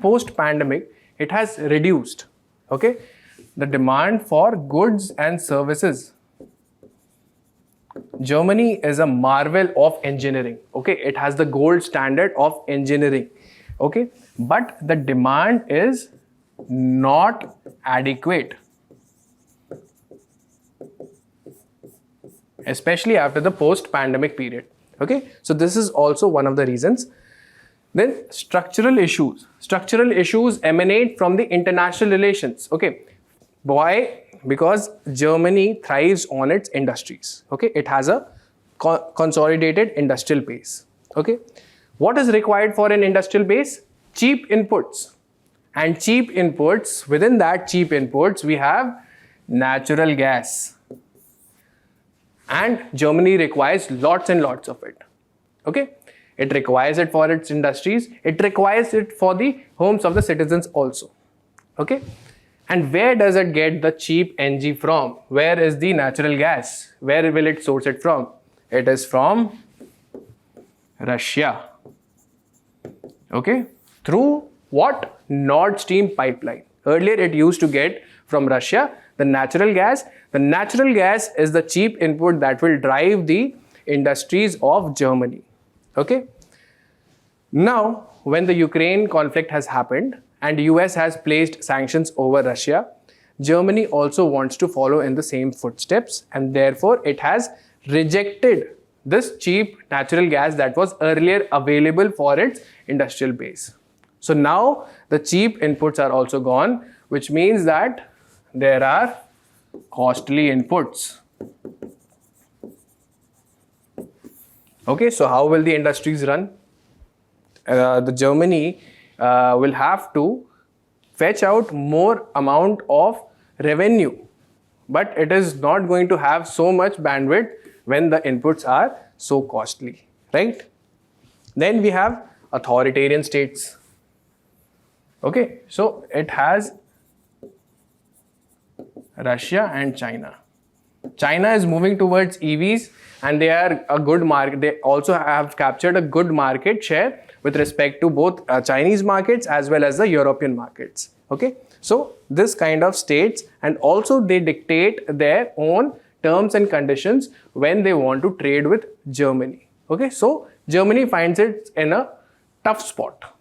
post-pandemic, it has reduced. Okay, the demand for goods and services. Germany is a marvel of engineering. Okay, it has the gold standard of engineering. Okay, but the demand is not adequate, especially after the post-pandemic period. Okay, so this is also one of the reasons. Then structural issues. Structural issues emanate from the international relations. Okay, why? Because Germany thrives on its industries. Okay, it has a consolidated industrial base. Okay, what is required for an industrial base? Cheap inputs. And cheap inputs, within that cheap inputs, we have natural gas. And Germany requires lots and lots of it. Okay, it requires it for its industries. It requires it for the homes of the citizens also. Okay, and where does it get the cheap NG from? Where is the natural gas? Where will it source it from? It is from Russia. Okay, through what? Nord Stream pipeline. Earlier it used to get from Russia the natural gas. The natural gas is the cheap input that will drive the industries of Germany. Okay, now when the Ukraine conflict has happened and US has placed sanctions over Russia, Germany also wants to follow in the same footsteps, and therefore it has rejected this cheap natural gas that was earlier available for its industrial base. So now the cheap inputs are also gone, which means that there are costly inputs. Okay, so how will the industries run? The Germany will have to fetch out more amount of revenue, but it is not going to have so much bandwidth when the inputs are so costly, right? Then we have authoritarian states. Okay, so it has Russia and China. China is moving towards EVs and they are a good market. They also have captured a good market share with respect to both Chinese markets as well as the European markets. Okay, so this kind of states, and also they dictate their own terms and conditions when they want to trade with Germany. Okay, so Germany finds it in a tough spot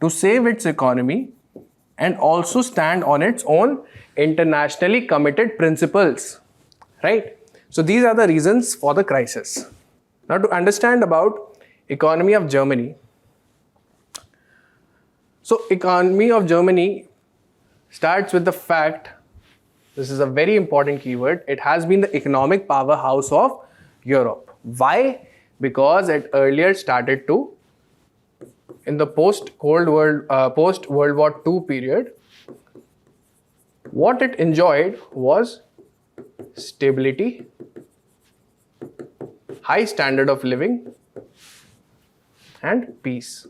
to save its economy and also stand on its own internationally committed principles, right? So these are the reasons for the crisis. Now to understand about economy of Germany. So economy of Germany starts with the fact, this is a very important keyword, it has been the economic powerhouse of Europe. Why? Because it earlier started to, in the post-World War II period, what it enjoyed was stability, high standard of living, and peace.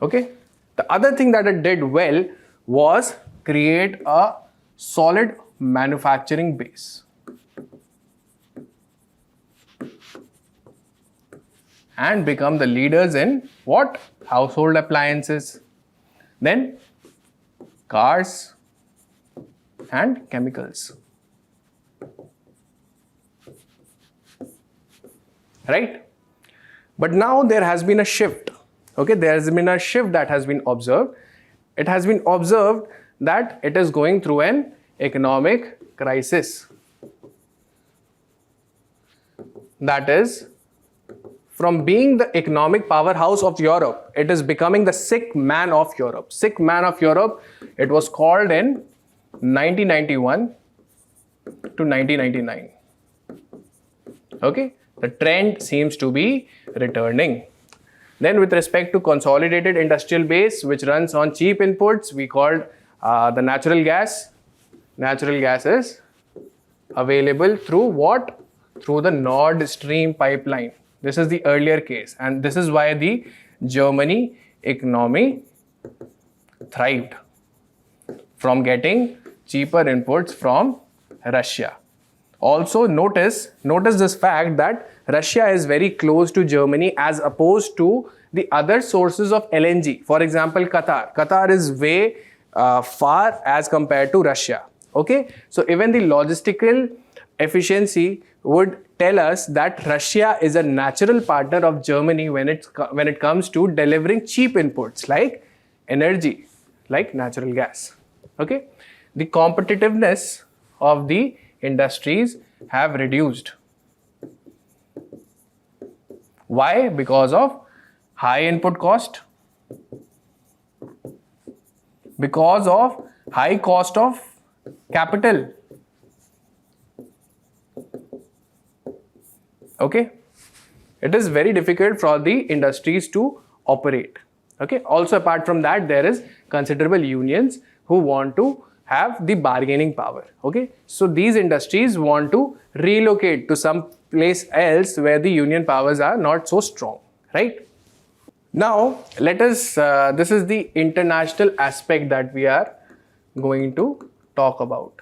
Okay. The other thing that it did well was create a solid manufacturing base. and become the leaders in what? Household appliances, then cars and chemicals. Right? But now there has been a shift. Okay, there has been a shift that has been observed. It has been observed that it is going through an economic crisis. That is, from being the economic powerhouse of Europe, it is becoming the sick man of Europe. Sick man of Europe, it was called in 1991 to 1999. Okay, the trend seems to be returning. Then with respect to consolidated industrial base, which runs on cheap inputs, we called the natural gas. Natural gas is available through what? Through the Nord Stream pipeline. This is the earlier case, and this is why the Germany economy thrived from getting cheaper inputs from Russia. Also notice this fact that Russia is very close to Germany as opposed to the other sources of LNG. For example, Qatar. Qatar is way far as compared to Russia. Okay, so even the logistical efficiency would tell us that Russia is a natural partner of Germany when it comes to delivering cheap inputs like energy, like natural gas. Okay, the competitiveness of the industries have reduced. Why? Because of high input cost, because of high cost of capital. Okay, it is very difficult for the industries to operate. Okay, also apart from that, there is considerable unions who want to have the bargaining power. Okay, so these industries want to relocate to some place else where the union powers are not so strong, right? Now let us this is the international aspect that we are going to talk about.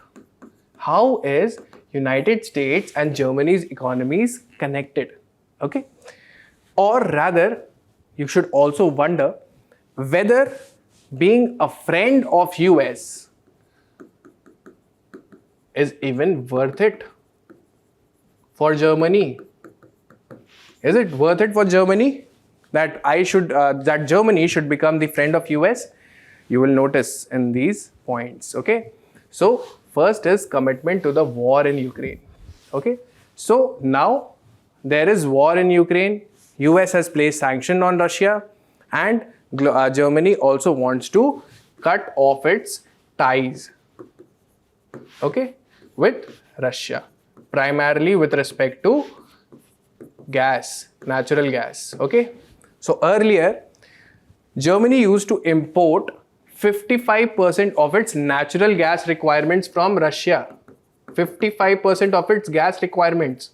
How is United States and Germany's economies connected? Okay, or rather you should also wonder whether being a friend of US is even worth it for Germany. Is it worth it for Germany that that Germany should become the friend of US? You will notice in these points. Okay, so first is commitment to the war in Ukraine. Okay, so now there is war in Ukraine. US has placed sanction on Russia, and Germany also wants to cut off its ties, okay, with Russia, primarily with respect to gas, natural gas. Okay, so earlier Germany used to import 55% of its natural gas requirements from Russia. 55% of its gas requirements.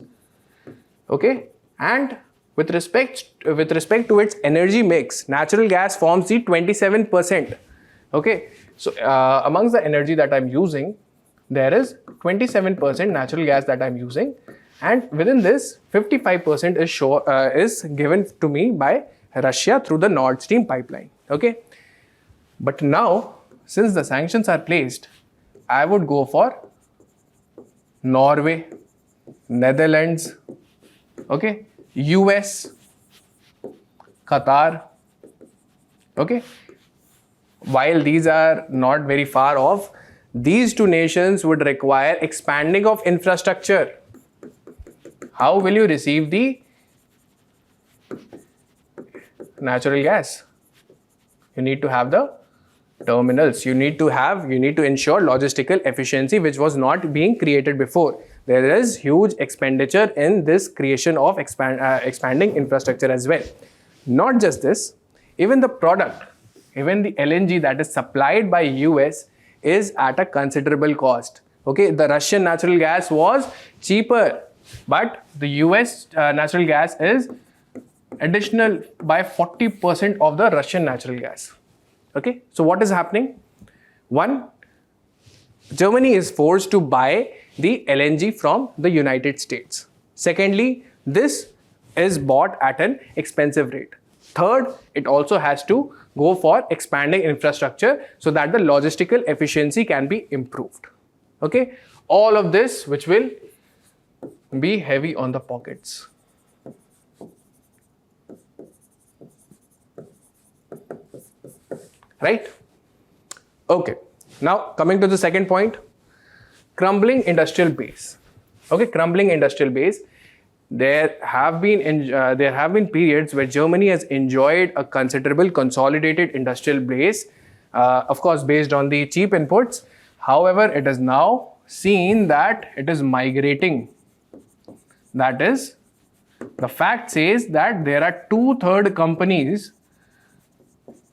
Okay, and with respect to its energy mix, natural gas forms the 27%. Okay, so amongst the energy that I'm using, there is 27% natural gas that I'm using, and within this 55% is given to me by Russia through the Nord Stream pipeline. Okay, but now since the sanctions are placed, I would go for Norway, Netherlands, okay, US, Qatar. Okay, while these are not very far off, these two nations would require expanding of infrastructure. How will you receive the natural gas? You need to have the terminals. You need to ensure logistical efficiency, which was not being created before. There is huge expenditure in this creation of expanding infrastructure as well. Not just this, even the product, even the LNG that is supplied by US is at a considerable cost. Okay, the Russian natural gas was cheaper, but the US natural gas is additional by 40% of the Russian natural gas. Okay, so what is happening? One, Germany is forced to buy the LNG from the United States. Secondly, this is bought at an expensive rate. Third, it also has to go for expanding infrastructure so that the logistical efficiency can be improved. Okay, all of this which will be heavy on the pockets. Right? Okay, now coming to the second point, crumbling industrial base. Okay, crumbling industrial base. There have been periods where Germany has enjoyed a considerable consolidated industrial base, of course based on the cheap inputs. However, it is now seen that it is migrating. That is, the fact says that there are 2/3 companies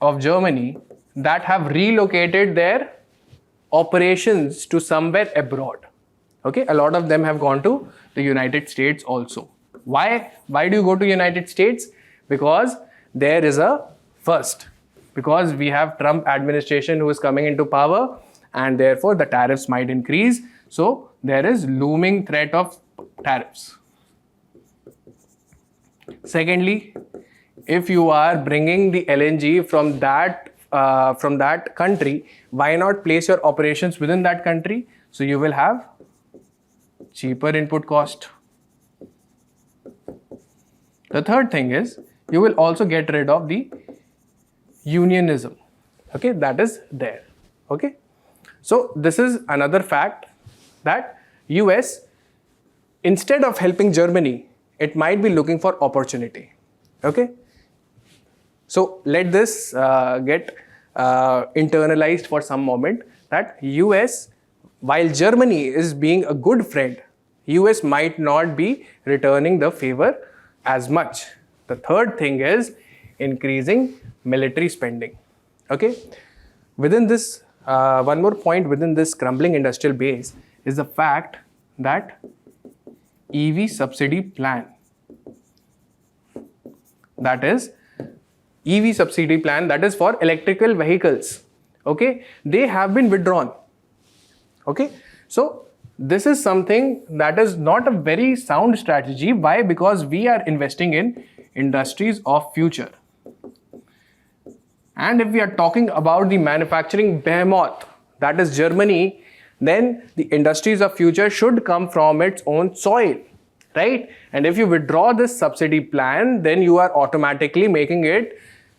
of Germany that have relocated their operations to somewhere abroad. Okay, a lot of them have gone to the United States also. Why do you go to United States? Because there is a first. Because we have Trump administration who is coming into power, and therefore the tariffs might increase. So there is looming threat of tariffs. Secondly, if you are bringing the LNG from that country, why not place your operations within that country? So you will have cheaper input cost. The third thing is, you will also get rid of the unionism. Okay, that is there. Okay, so this is another fact that US, instead of helping Germany, it might be looking for opportunity. Okay, so let this get internalized for some moment, that US, while Germany is being a good friend, US might not be returning the favor as much. The third thing is increasing military spending. Okay, within this, one more point within this crumbling industrial base is the fact that EV subsidy plan, that is EV subsidy plan, that is for electrical vehicles. Okay, they have been withdrawn. Okay, so this is something that is not a very sound strategy. Why? Because we are investing in industries of future. And if we are talking about the manufacturing behemoth, that is Germany, then the industries of future should come from its own soil, right? And if you withdraw this subsidy plan, then you are automatically making it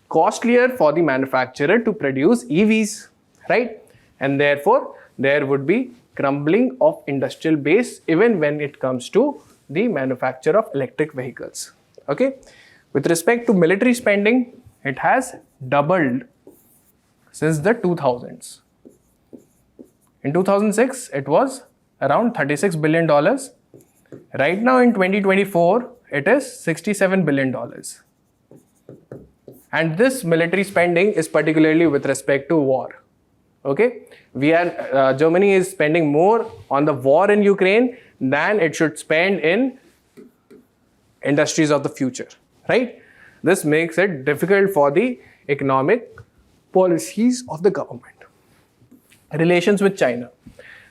costlier for the manufacturer to produce EVs, right? And therefore, there would be crumbling of industrial base even when it comes to the manufacture of electric vehicles. Okay, with respect to military spending, it has doubled since the 2000s. In 2006, it was around $36 billion. Right now in 2024, it is $67 billion. And this military spending is particularly with respect to war. Okay, Germany is spending more on the war in Ukraine than it should spend in industries of the future, right? This makes it difficult for the economic policies of the government. Relations with China.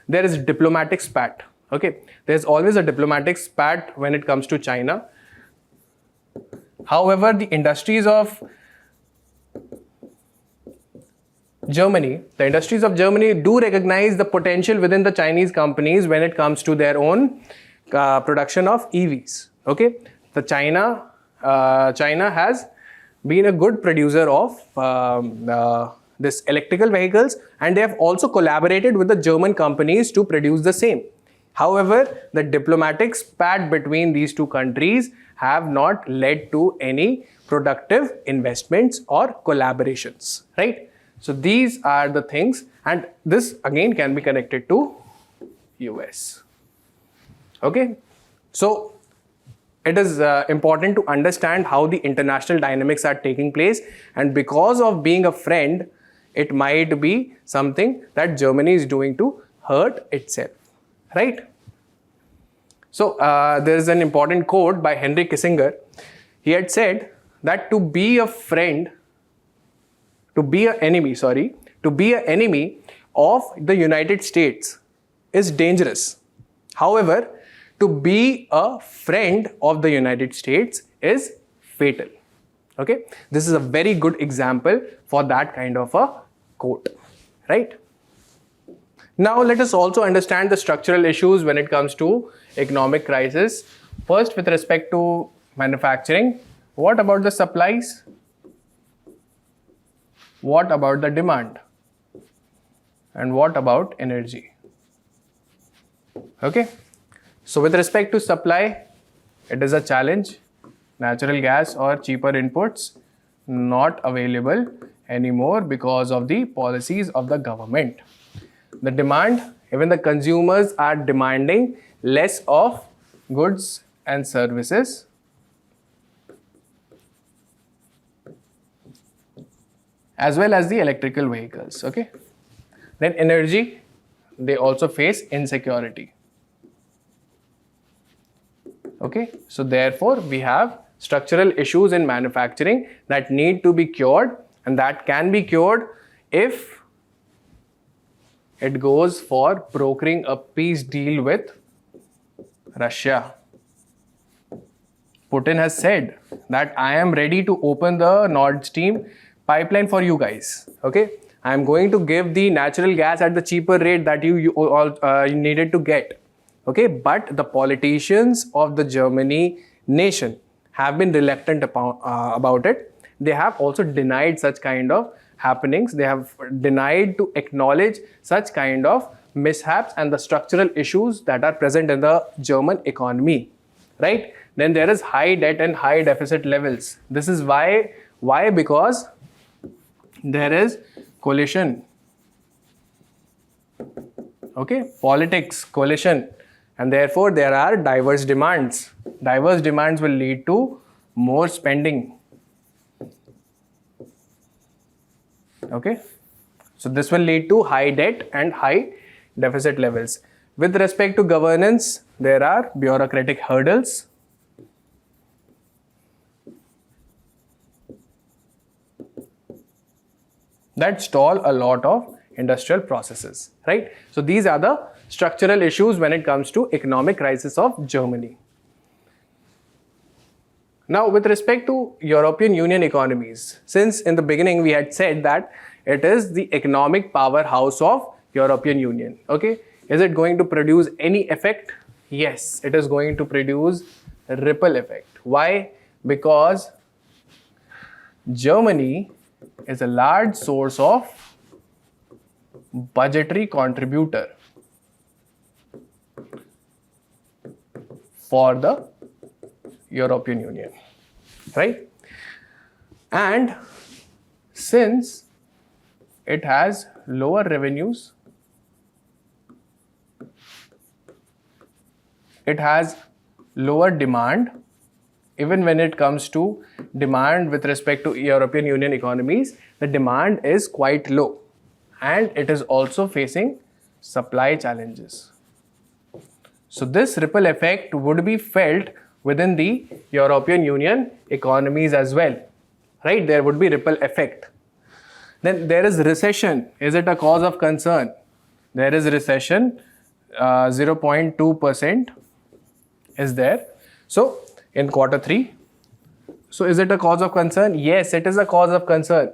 There is diplomatic spat. Okay, there's always a diplomatic spat when it comes to China. However, the industries of Germany do recognize the potential within the Chinese companies when it comes to their own production of EVs. Okay, China has been a good producer of this electrical vehicles, and they have also collaborated with the German companies to produce the same. However, the diplomatic spat between these two countries have not led to any productive investments or collaborations, right? So these are the things, and this again can be connected to US. Okay, so it is important to understand how the international dynamics are taking place, and because of being a friend, it might be something that Germany is doing to hurt itself, right? So there is an important quote by Henry Kissinger. He had said that to be an enemy of the United States is dangerous. However, to be a friend of the United States is fatal. Okay, this is a very good example for that kind of a quote, right? Now let us also understand the structural issues when it comes to economic crisis. First, with respect to manufacturing, what about the supplies? What about the demand? And what about energy? Okay, so with respect to supply, it is a challenge. Natural gas or cheaper inputs not available anymore because of the policies of the government. The demand, even the consumers are demanding less of goods and services. As well as the electrical vehicles. Okay. Then energy, they also face insecurity. Okay, so therefore we have structural issues in manufacturing that need to be cured, and that can be cured if it goes for brokering a peace deal with Russia. Putin has said that I am ready to open the Nord Stream pipeline for you guys. Okay, I am going to give the natural gas at the cheaper rate that you all needed to get. Okay, but the politicians of the Germany nation have been reluctant about it. They have also denied such kind of happenings. They have denied to acknowledge such kind of mishaps and the structural issues that are present in the German economy, right? Then there is high debt and high deficit levels. This is why because there is coalition. Okay, politics, coalition. And therefore, there are diverse demands. Diverse demands will lead to more spending. Okay. So, this will lead to high debt and high deficit levels. With respect to governance, there are bureaucratic hurdles. That stall a lot of industrial processes, right? So, these are the structural issues when it comes to economic crisis of Germany. Now, with respect to European Union economies, since in the beginning we had said that it is the economic powerhouse of European Union, okay? Is it going to produce any effect? Yes, it is going to produce a ripple effect. Why? Because Germany is a large source of budgetary contributor for the European Union, right? And since it has lower revenues, it has lower demand. Even when it comes to demand with respect to European Union economies, the demand is quite low and it is also facing supply challenges. So this ripple effect would be felt within the European Union economies as well, right? There would be ripple effect. Then there is recession. Is it a cause of concern? There is recession, 0.2% is there. So in quarter 3. So is it a cause of concern? Yes, it is a cause of concern,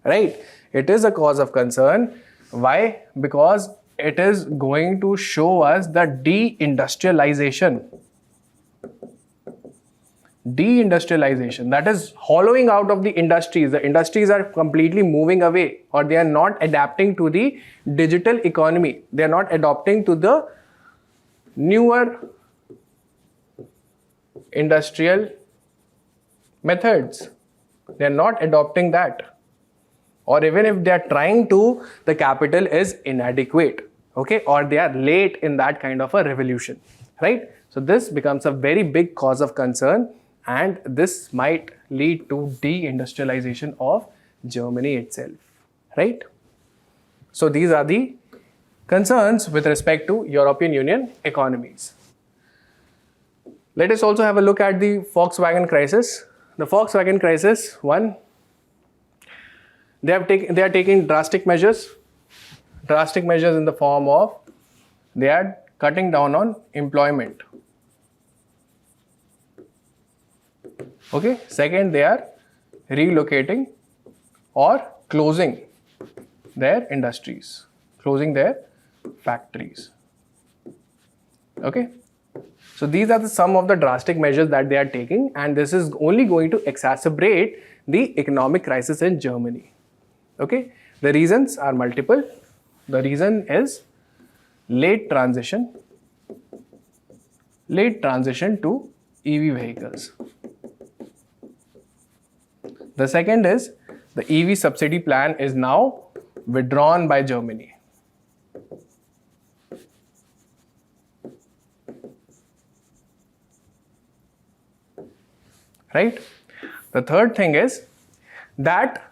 right? It is a cause of concern. Why? Because it is going to show us the deindustrialization. Deindustrialization, that is hollowing out of the industries. The industries are completely moving away, or they are not adapting to the digital economy. They are not adopting to the newer industrial methods. They are not adopting that. Or even if they are trying to, the capital is inadequate, okay, or they are late in that kind of a revolution, right? So this becomes a very big cause of concern, and this might lead to deindustrialization of Germany itself, right? So these are the concerns with respect to European Union economies. Let us also have a look at the Volkswagen crisis. The Volkswagen crisis, one, they are taking drastic measures in the form of they are cutting down on employment. Okay, second, they are relocating or closing their industries, closing their factories. Okay, so these are some of the drastic measures that they are taking, and this is only going to exacerbate the economic crisis in Germany. Okay, the reasons are multiple. The reason is late transition to EV vehicles. The second is the EV subsidy plan is now withdrawn by Germany. Right? The third thing is that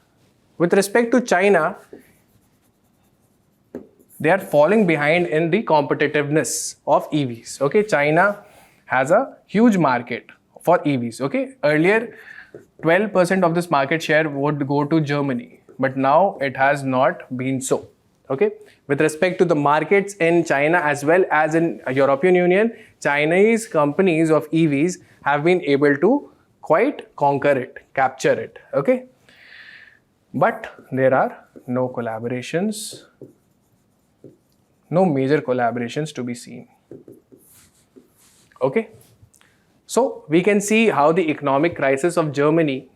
with respect to China, they are falling behind in the competitiveness of EVs. Okay, China has a huge market for EVs. Okay, earlier 12% of this market share would go to Germany, but now it has not been so. Okay, with respect to the markets in China as well as in European Union, Chinese companies of EVs have been able to quite conquer it, capture it. Okay, but there are no collaborations, no major collaborations to be seen. Okay, so we can see how the economic crisis of Germany,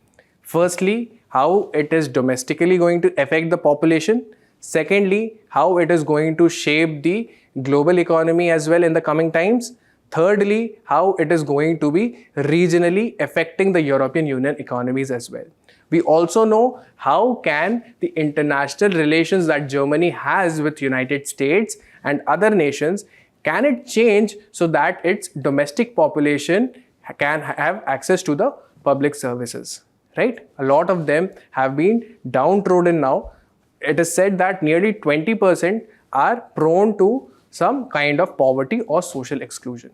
firstly, how it is domestically going to affect the population. Secondly, how it is going to shape the global economy as well in the coming times. Thirdly, how it is going to be regionally affecting the European Union economies as well. We also know how can the international relations that Germany has with United States and other nations, can it change so that its domestic population can have access to the public services, right? A lot of them have been downtrodden now. It is said that nearly 20% are prone to some kind of poverty or social exclusion.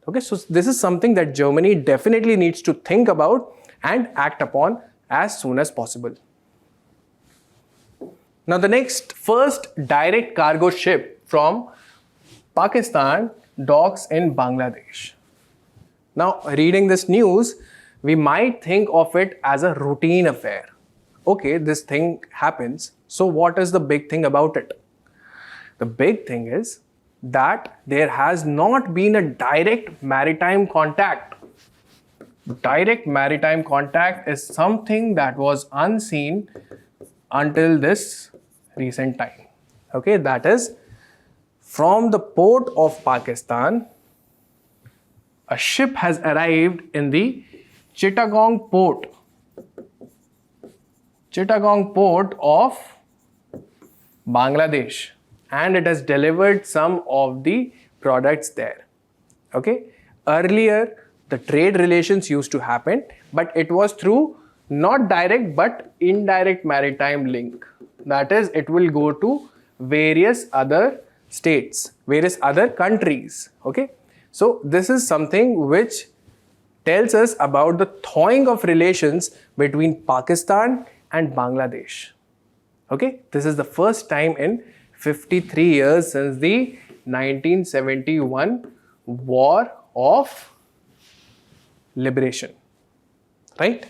Okay, so this is something that Germany definitely needs to think about and act upon as soon as possible. Now the next, first direct cargo ship from Pakistan docks in Bangladesh. Now reading this news, we might think of it as a routine affair. Okay, this thing happens, so what is the big thing about it? The big thing is that there has not been a direct maritime contact. Direct maritime contact is something that was unseen until this recent time. Okay, that is from the port of Pakistan, a ship has arrived in the Chittagong port of Bangladesh, and it has delivered some of the products there. Okay, earlier the trade relations used to happen, but it was through not direct but indirect maritime link. That is, it will go to various other states, various other countries. Okay, so this is something which tells us about the thawing of relations between Pakistan and Bangladesh. Okay, this is the first time in 53 years since the 1971 War of Liberation, right?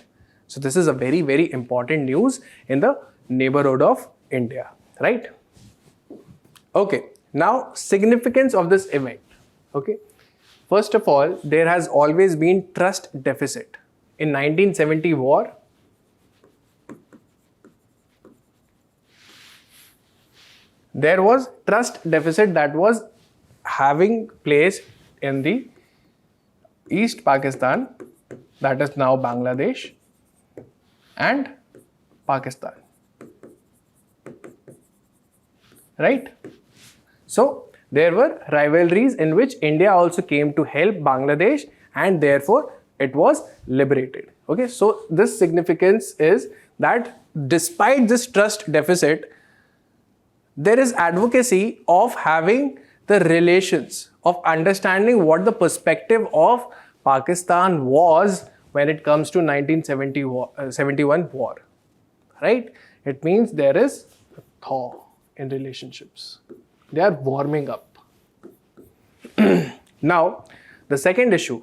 So this is a very, very important news in the neighborhood of India, right? Okay, now significance of this event. Okay, first of all, there has always been trust deficit. In 1970 war, there was trust deficit that was having place in the East Pakistan, that is now Bangladesh, and Pakistan, right? So there were rivalries in which India also came to help Bangladesh, and therefore it was liberated. Okay, so this significance is that despite this trust deficit, there is advocacy of having the relations, of understanding what the perspective of Pakistan was when it comes to 1971 war, right? It means there is a thaw in relationships. They are warming up. Now, the second issue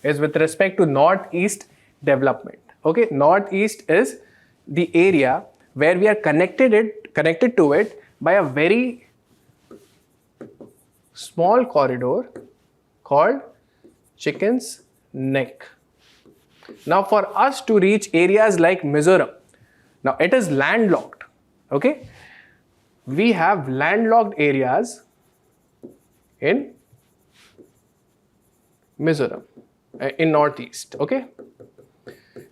is with respect to Northeast development. Okay, northeast is the area where we are connected to it by a very small corridor called Chicken's Neck. Now for us to reach areas like Mizoram, now it is landlocked. Okay, we have landlocked areas in Mizoram, in northeast. Okay,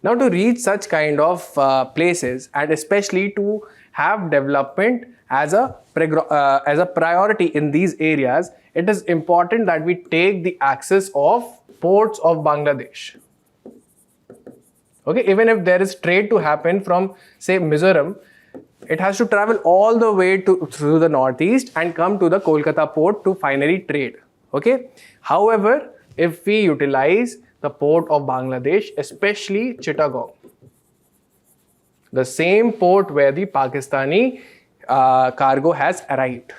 now to reach such kind of places, and especially to have development as a priority in these areas, it is important that we take the access of ports of Bangladesh. Okay, even if there is trade to happen from say Mizoram, it has to travel all the way through the northeast and come to the Kolkata port to finally trade. Okay, however, if we utilize the port of Bangladesh, especially Chittagong, the same port where the Pakistani cargo has arrived,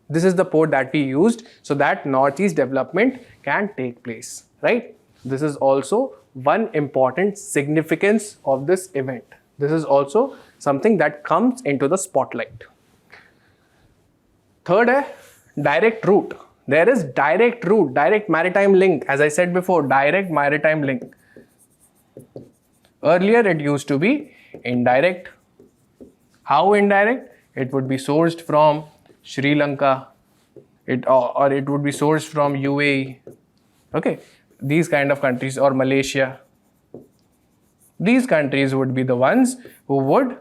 this is the port that we used so that northeast development can take place, right? This is also one important significance of this event. This is also something that comes into the spotlight. Third, direct route. There is direct route, direct maritime link. As I said before, direct maritime link. Earlier it used to be indirect. How indirect? It would be sourced from Sri Lanka, or it would be sourced from UAE. Okay, these kind of countries, or Malaysia. These countries would be the ones who would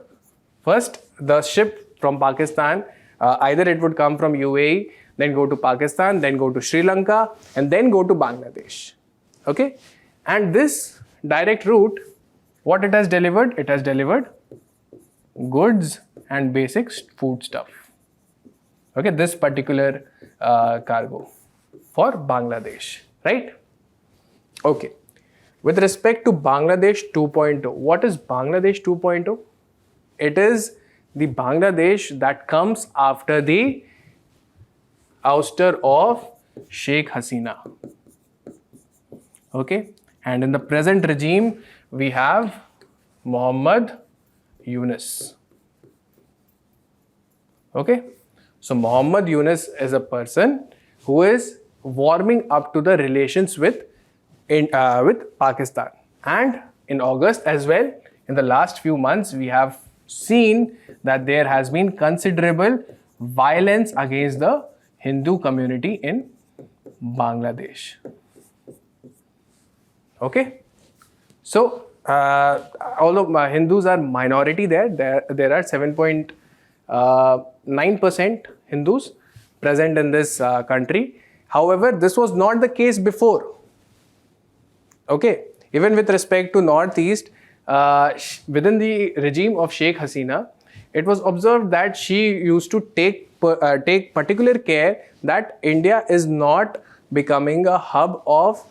first, the ship from Pakistan, either it would come from UAE, then go to Pakistan, then go to Sri Lanka, and then go to Bangladesh. Okay, and this direct route, what it has delivered? It has delivered goods and basic food stuff. Okay, this particular cargo for Bangladesh, right? Okay, with respect to Bangladesh 2.0, what is Bangladesh 2.0? It is the Bangladesh that comes after the ouster of Sheikh Hasina. Okay, and in the present regime, we have Muhammad Yunus. Okay, so Muhammad Yunus is a person who is warming up to the relations with Pakistan, and in August as well, in the last few months, we have seen that there has been considerable violence against the Hindu community in Bangladesh. Okay, so although Hindus are minority there are 7.9% Hindus present in this country. However, this was not the case before. Okay, even with respect to northeast, within the regime of Sheikh Hasina, it was observed that she used to take particular care that India is not becoming a hub of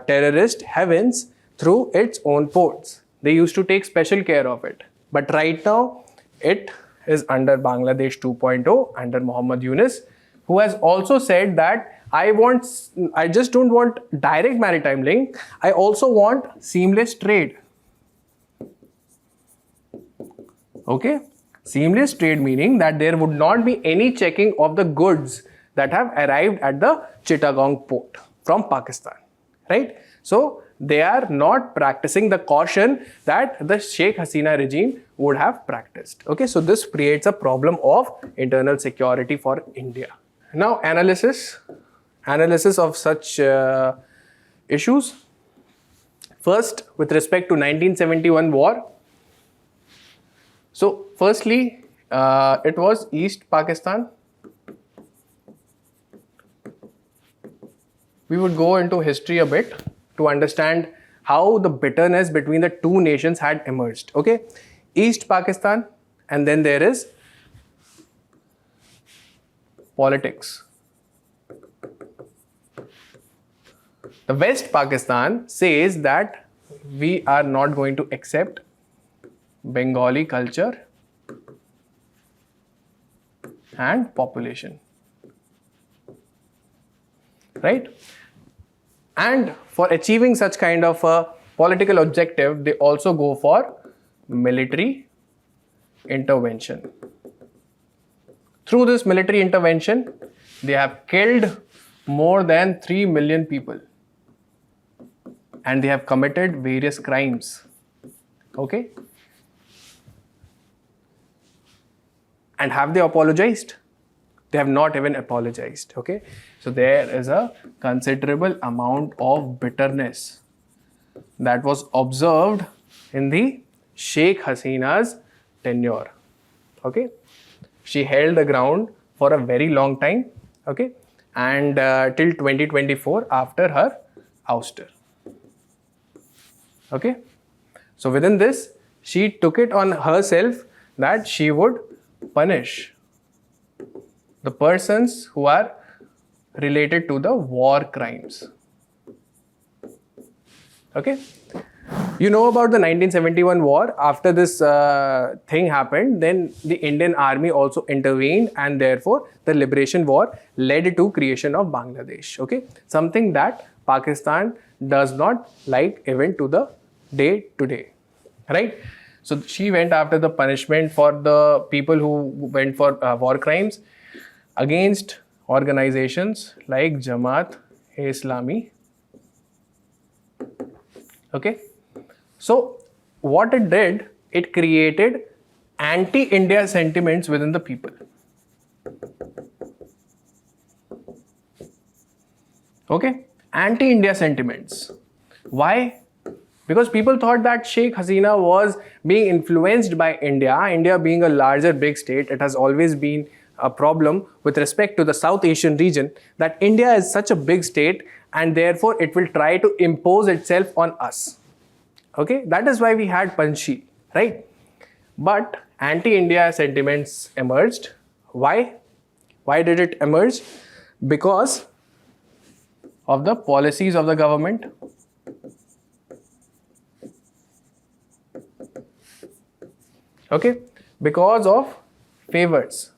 terrorist heavens through its own ports. They used to take special care of it. But right now, it is under Bangladesh 2.0, under Muhammad Yunus, who has also said that I just don't want direct maritime link, I also want seamless trade. Okay, seamless trade meaning that there would not be any checking of the goods that have arrived at the Chittagong port from Pakistan, right? So they are not practicing the caution that the Sheikh Hasina regime would have practiced. Okay, so this creates a problem of internal security for India. Now analysis of such issues. First, with respect to 1971 war. So firstly, it was East Pakistan. We would go into history a bit to understand how the bitterness between the two nations had emerged. Okay, East Pakistan, and then there is politics. The West Pakistan says that we are not going to accept Bengali culture and population, right? And for achieving such kind of a political objective, they also go for military intervention. Through this military intervention, they have killed more than 3 million people and they have committed various crimes. Okay? And have they apologized? They have not even apologized. Okay? So there is a considerable amount of bitterness that was observed in the Sheikh Hasina's tenure. Okay? She held the ground for a very long time. Okay? And till 2024 after her ouster. Okay? So within this, she took it on herself that she would punish the persons who are related to the war crimes. Okay? You know about the 1971 war. After this thing happened, then the Indian army also intervened and therefore the liberation war led to creation of Bangladesh. Okay? Something that Pakistan does not like even to the day today. Right? So she went after the punishment for the people who went for war crimes against organizations like Jamaat-e-Islami. Okay? So what it did, it created anti-India sentiments within the people. Okay? Anti-India sentiments. Why? Because people thought that Sheikh Hasina was being influenced by India. India being a larger big state, it has always been a problem with respect to the South Asian region that India is such a big state and therefore it will try to impose itself on us. Okay, that is why we had Panchi, right? But anti-India sentiments emerged. Why? Why did it emerge? Because of the policies of the government. Okay, because of favors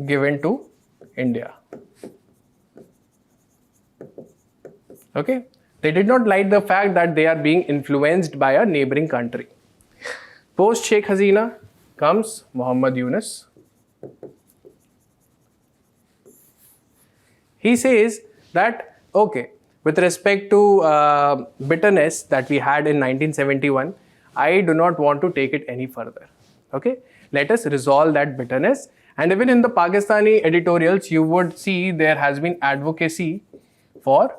given to India. Okay, they did not like the fact that they are being influenced by a neighboring country. Post Sheikh Hasina comes Muhammad Yunus. He says that, okay, with respect to bitterness that we had in 1971, I do not want to take it any further. Okay, let us resolve that bitterness. And even in the Pakistani editorials, you would see there has been advocacy for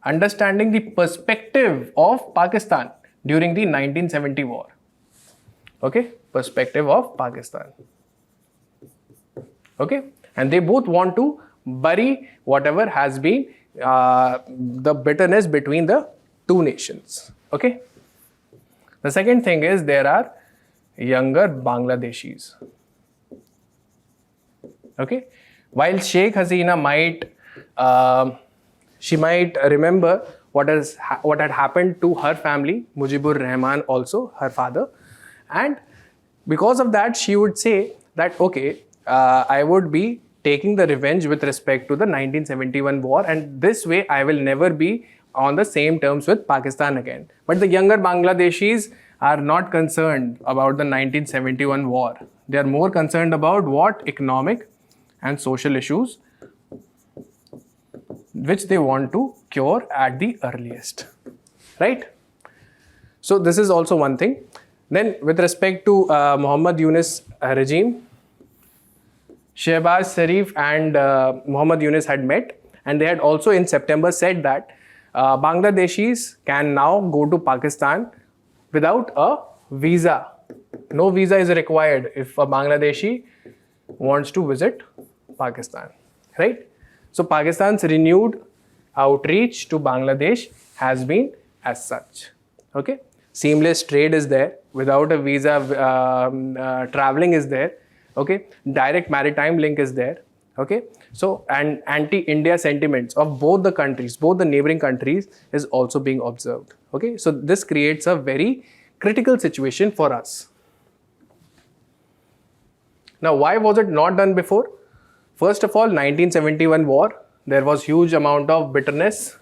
understanding the perspective of Pakistan during the 1970 war. Okay, perspective of Pakistan. Okay, and they both want to bury whatever has been the bitterness between the two nations. Okay. The second thing is there are younger Bangladeshis. Okay, while Sheikh Hasina might she might remember what had happened to her family, Mujibur Rahman also, her father, and because of that she would say that okay, I would be taking the revenge with respect to the 1971 war, and this way I will never be on the same terms with Pakistan again. But the younger Bangladeshis are not concerned about the 1971 war. They are more concerned about what economic and social issues which they want to cure at the earliest. Right? So this is also one thing. Then with respect to Muhammad Yunus regime, Shehbaz Sharif and Muhammad Yunus had met, and they had also in September said that Bangladeshis can now go to Pakistan without a visa. No visa is required if a Bangladeshi wants to visit Pakistan, right? So Pakistan's renewed outreach to Bangladesh has been as such. Okay, seamless trade is there, without a visa traveling is there. Okay, direct maritime link is there. Okay, so and anti-India sentiments of both the countries, both the neighboring countries, is also being observed. Okay, so this creates a very critical situation for us. Now, why was it not done before? First of all, 1971 war, there was huge amount of bitterness.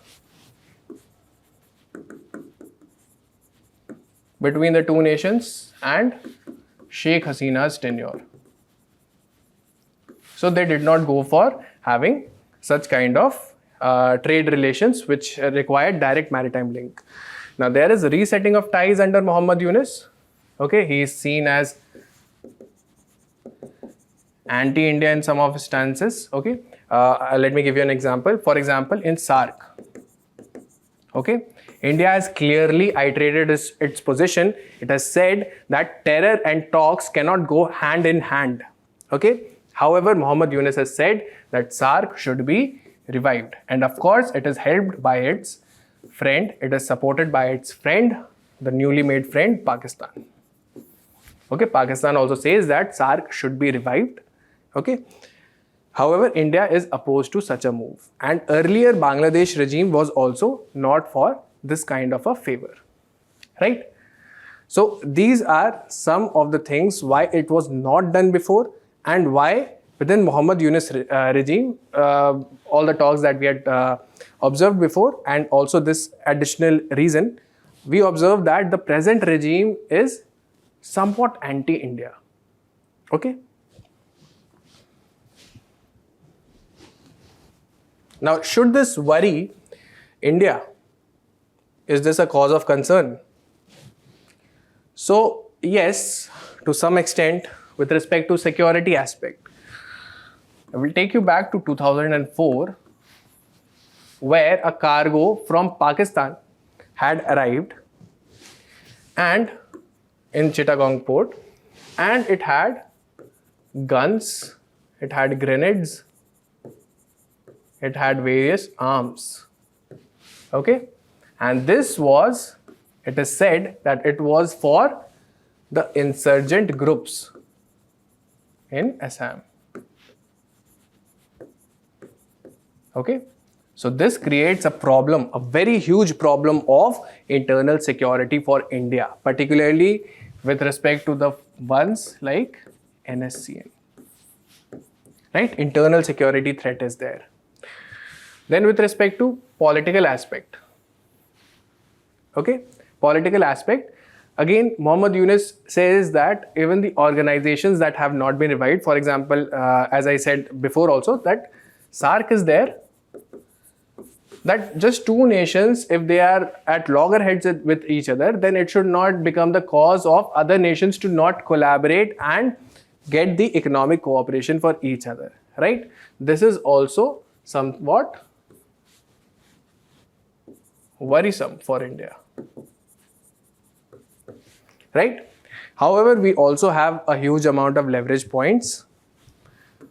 between the two nations and Sheikh Hasina's tenure. So they did not go for having such kind of trade relations which required direct maritime link. Now there is a resetting of ties under Muhammad Yunus. Okay, he is seen as anti-India in some of his stances. Okay, let me give you an example. For example, in SAARC, okay, India has clearly iterated its position. It has said that terror and talks cannot go hand in hand. Okay, however, Muhammad Yunus has said that SAARC should be revived, and of course, it is helped by its friend. It is supported by its friend, the newly made friend, Pakistan. Okay, Pakistan also says that SAARC should be revived. Okay, however, India is opposed to such a move, and earlier Bangladesh regime was also not for this kind of a favor, right? So these are some of the things why it was not done before, and why within Muhammad Yunus regime, all the talks that we had observed before, and also this additional reason, we observe that the present regime is somewhat anti-India. Okay. Now, should this worry India? Is this a cause of concern? So, yes, to some extent, with respect to security aspect. I will take you back to 2004, where a cargo from Pakistan had arrived and in Chittagong port, and it had guns, it had grenades, it had various arms. Okay, and this was, it is said that it was for the insurgent groups in Assam. Okay, so this creates a problem, a very huge problem of internal security for India, particularly with respect to the ones like NSCN. Right, internal security threat is there. Then with respect to political aspect, okay, political aspect, again Muhammad Yunus says that even the organizations that have not been revived, for example, as I said before also, that SAARC is there, that just two nations, if they are at loggerheads with each other, then it should not become the cause of other nations to not collaborate and get the economic cooperation for each other, right? This is also somewhat worrisome for India, right? However, we also have a huge amount of leverage points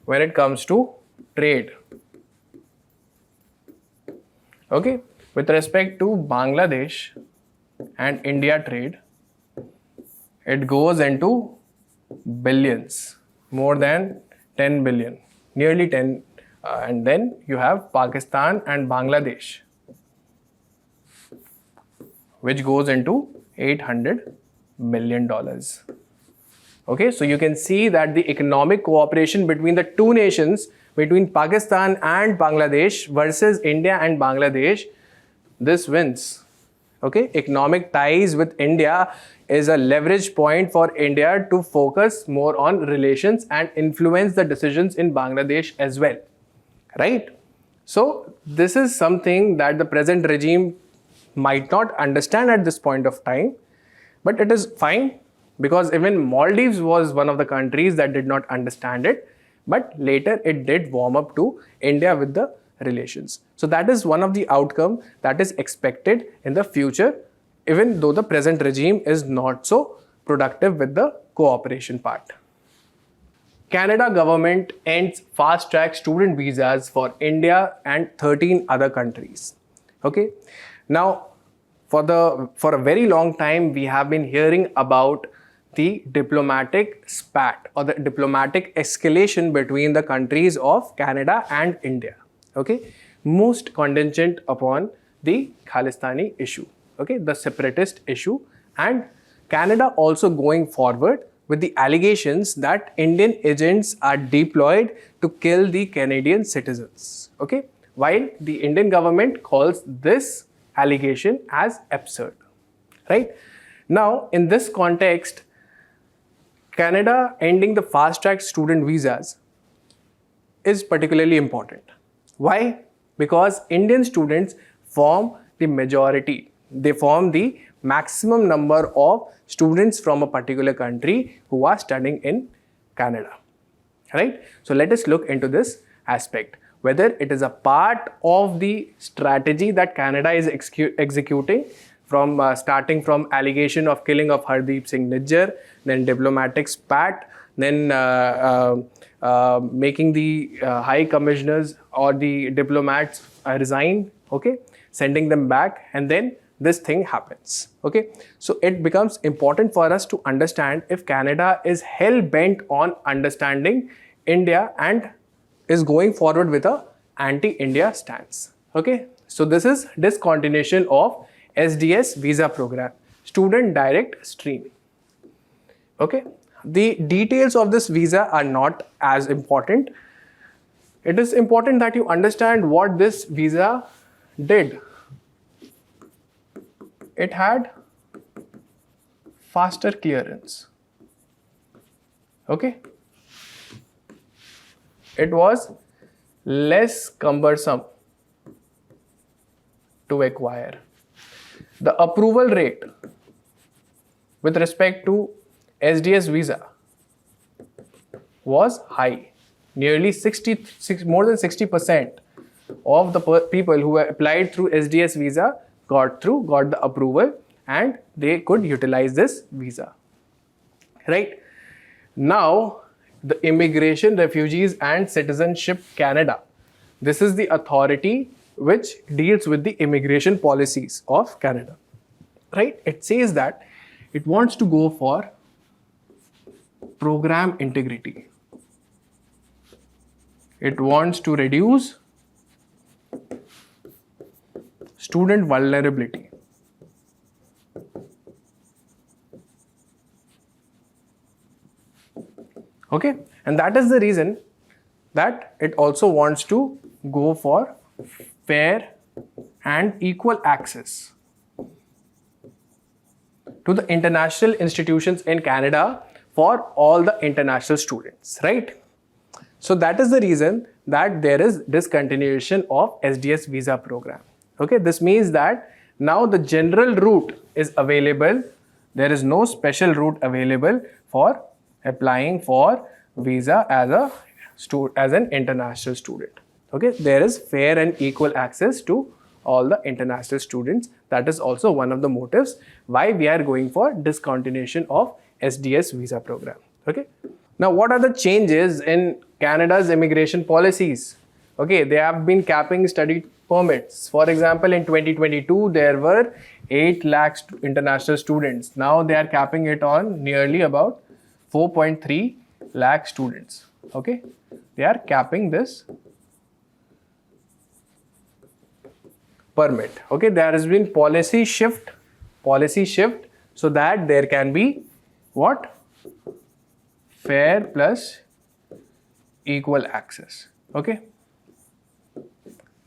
when it comes to trade. Okay, with respect to Bangladesh and India trade, it goes into billions, more than 10 billion, nearly 10, and then you have Pakistan and Bangladesh, which goes into $800 million. Okay, so you can see that the economic cooperation between the two nations, between Pakistan and Bangladesh versus India and Bangladesh, this wins. Okay, economic ties with India is a leverage point for India to focus more on relations and influence the decisions in Bangladesh as well, right? So this is something that the present regime might not understand at this point of time, but it is fine, because even Maldives was one of the countries that did not understand it, but later it did warm up to India with the relations. So that is one of the outcome that is expected in the future, even though the present regime is not so productive with the cooperation part. Canada government ends fast-track student visas for India and 13 other countries. Okay. Now, for a very long time, we have been hearing about the diplomatic spat or the diplomatic escalation between the countries of Canada and India. Okay, most contingent upon the Khalistani issue. Okay, the separatist issue, and Canada also going forward with the allegations that Indian agents are deployed to kill the Canadian citizens. Okay, while the Indian government calls this allegation as absurd, right? Now, in this context, Canada ending the fast-track student visas is particularly important. Why? Because Indian students form the majority. They form the maximum number of students from a particular country who are studying in Canada. Right? So let us look into this aspect, whether it is a part of the strategy that Canada is executing from starting from allegation of killing of Hardeep Singh Nijjar, then diplomatic spat, then making the high commissioners or the diplomats resign, okay, sending them back, and then this thing happens. Okay, so it becomes important for us to understand if Canada is hell bent on understanding India and is going forward with a anti-India stance. Okay, so this is discontinuation of SDS visa program, student direct stream. Okay, the details of this visa are not as important. It is important that you understand what this visa did. It had faster clearance. Okay, it was less cumbersome to acquire. The approval rate with respect to SDS visa was high. Nearly more than 60% of the people who applied through SDS visa got the approval, and they could utilize this visa. Right? Now, the Immigration, Refugees and Citizenship Canada. This is the authority which deals with the immigration policies of Canada. Right? It says that it wants to go for program integrity. It wants to reduce student vulnerability. Okay, and that is the reason that it also wants to go for fair and equal access to the international institutions in Canada for all the international students, right? So that is the reason that there is discontinuation of SDS visa program. Okay, this means that now the general route is available. There is no special route available for applying for visa as an international student. Okay, there is fair and equal access to all the international students. That is also one of the motives why we are going for discontinuation of SDS visa program. Okay, now what are the changes in Canada's immigration policies? Okay, they have been capping study permits. For example, in 2022 there were 8 lakh international students. Now they are capping it on nearly about 4.3 lakh students. Okay, they are capping this permit. Okay, there has been policy shift so that there can be what? Fair plus equal access. Okay,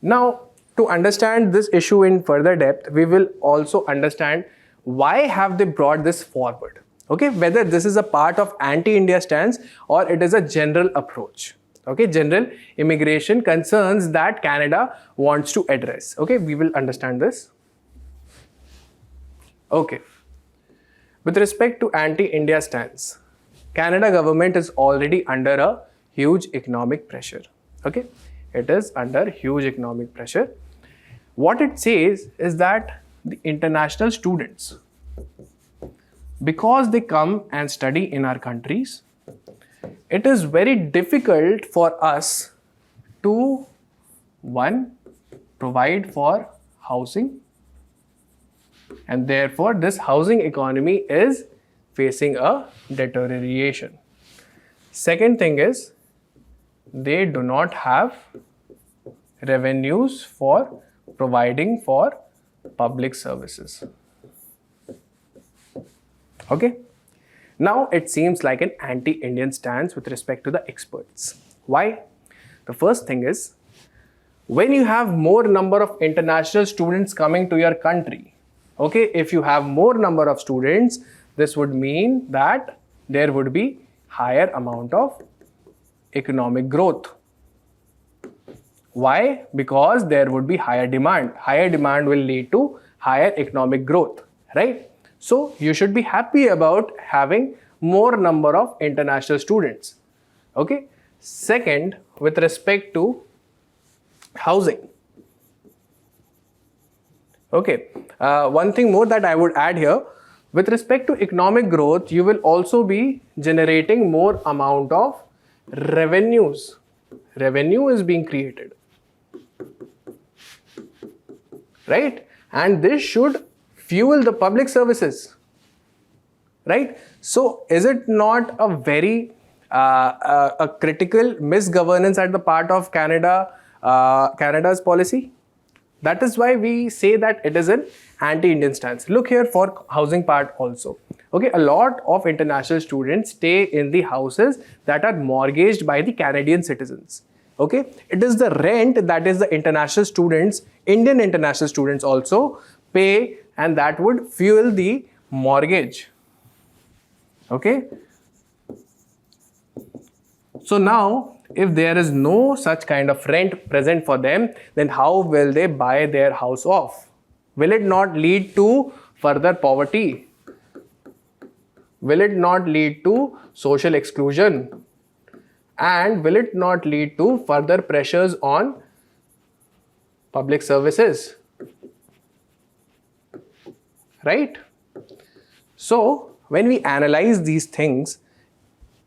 now to understand this issue in further depth, we will also understand why have they brought this forward. Okay, whether this is a part of anti-India stance or it is a general approach. Okay, general immigration concerns that Canada wants to address. Okay, we will understand this. Okay, with respect to anti-India stance, Canada government is already under a huge economic pressure. Okay, it is under huge economic pressure. What it says is that the international students, because they come and study in our countries, it is very difficult for us to, one, provide for housing, and therefore this housing economy is facing a deterioration. Second thing is, they do not have revenues for providing for public services. Okay, now it seems like an anti-Indian stance with respect to the experts. Why? The first thing is, when you have more number of international students coming to your country, Okay, if you have more number of students, this would mean that there would be higher amount of economic growth. Why? Because there would be higher demand. Higher demand will lead to higher economic growth, right? So you should be happy about having more number of international students. Okay. Second, with respect to housing. Okay. One thing more that I would add here, with respect to economic growth, you will also be generating more amount of revenues. Revenue is being created, right? And this should fuel the public services, right? So is it not a very a critical misgovernance at the part of Canada's policy? That is why we say that it is an anti-Indian stance. Look here for housing part also. Okay, a lot of international students stay in the houses that are mortgaged by the Canadian citizens. Okay, it is the rent that is the international students, Indian international students also pay, and that would fuel the mortgage. Okay. So now, if there is no such kind of rent present for them, then how will they buy their house off? Will it not lead to further poverty? Will it not lead to social exclusion? And will it not lead to further pressures on public services? Right? So, when we analyze these things,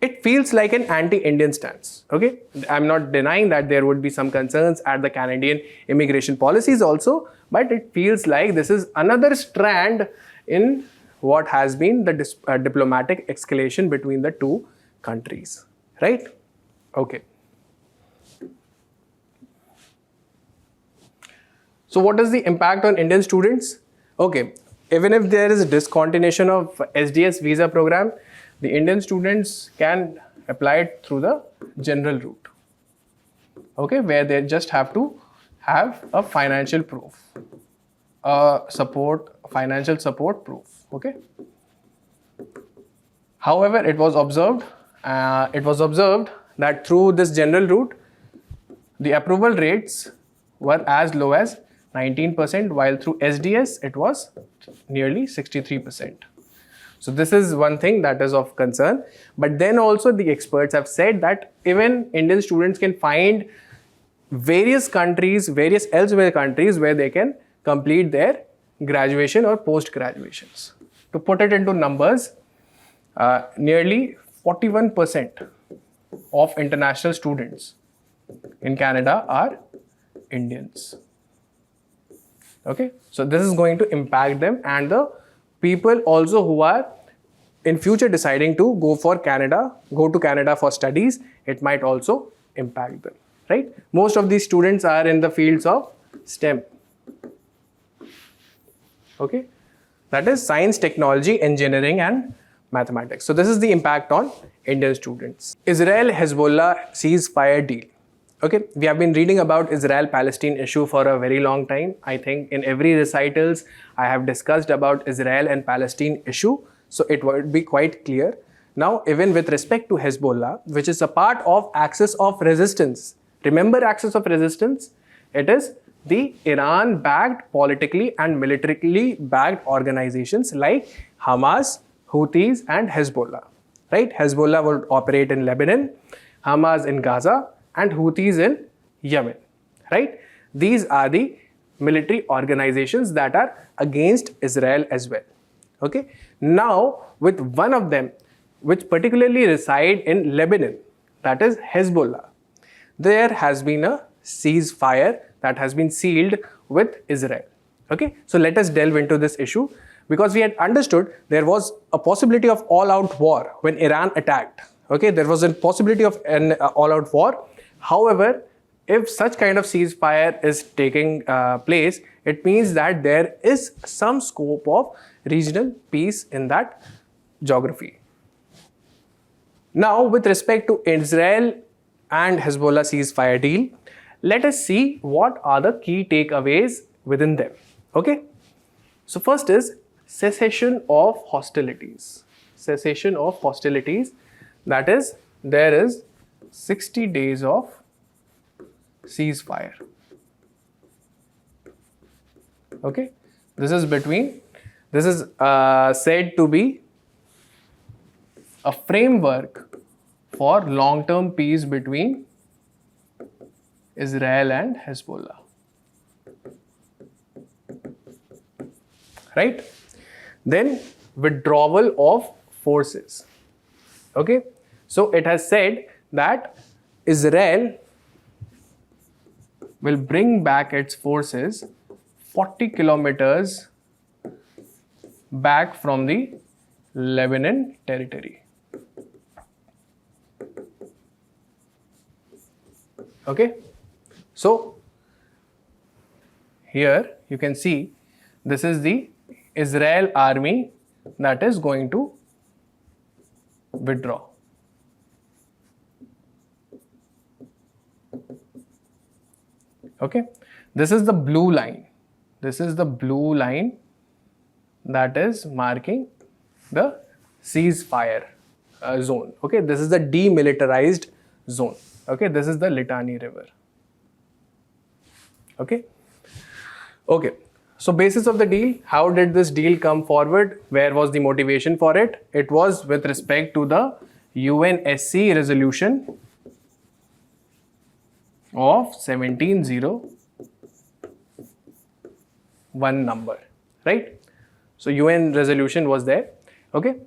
it feels like an anti-Indian stance. Okay, I'm not denying that there would be some concerns at the Canadian immigration policies also, but it feels like this is another strand in what has been the diplomatic escalation between the two countries, right? Okay. So what is the impact on Indian students? Okay, even if there is a discontinuation of SDS visa program, the Indian students can apply it through the general route. Okay, where they just have to have a financial proof, financial support proof. Okay. However, it was observed that through this general route, the approval rates were as low as 19%, while through SDS it was nearly 63%. So this is one thing that is of concern. But then also the experts have said that even Indian students can find various countries, various elsewhere countries where they can complete their graduation or post-graduations. To put it into numbers, nearly 41% of international students in Canada are Indians. Okay, so this is going to impact them, and the people also who are in future deciding to go to Canada for studies, it might also impact them, right? Most of these students are in the fields of STEM. Okay, that is science, technology, engineering and mathematics. So this is the impact on Indian students. Israel-Hezbollah ceasefire deal. Okay, we have been reading about Israel-Palestine issue for a very long time. I think in every recitals, I have discussed about Israel and Palestine issue. So it would be quite clear. Now, even with respect to Hezbollah, which is a part of Axis of Resistance. Remember Axis of Resistance? It is the Iran-backed, politically and militarily backed organizations like Hamas, Houthis and Hezbollah. Right? Hezbollah would operate in Lebanon, Hamas in Gaza, and Houthis in Yemen, right? These are the military organizations that are against Israel as well. Okay. Now, with one of them, which particularly reside in Lebanon, that is Hezbollah, there has been a ceasefire that has been sealed with Israel. Okay. So let us delve into this issue, because we had understood there was a possibility of all-out war when Iran attacked. Okay. There was a possibility of an all-out war. However, if such kind of ceasefire is taking place, it means that there is some scope of regional peace in that geography. Now, with respect to Israel and Hezbollah ceasefire deal, let us see what are the key takeaways within them. Okay. So first is cessation of hostilities. Cessation of hostilities, that is, there is 60 days of ceasefire. Okay, this is said to be a framework for long-term peace between Israel and Hezbollah. Right? Then withdrawal of forces. Okay, so it has said that Israel will bring back its forces 40 kilometers back from the Lebanon territory. Okay, so here you can see this is the Israel army that is going to withdraw. Okay, this is the blue line. This is the blue line that is marking the ceasefire zone. Okay, this is the demilitarized zone. Okay, this is the Litani River. Okay. Okay. So basis of the deal, how did this deal come forward? Where was the motivation for it? It was with respect to the UNSC resolution of 1701 number, right? So UN resolution was there. Okay.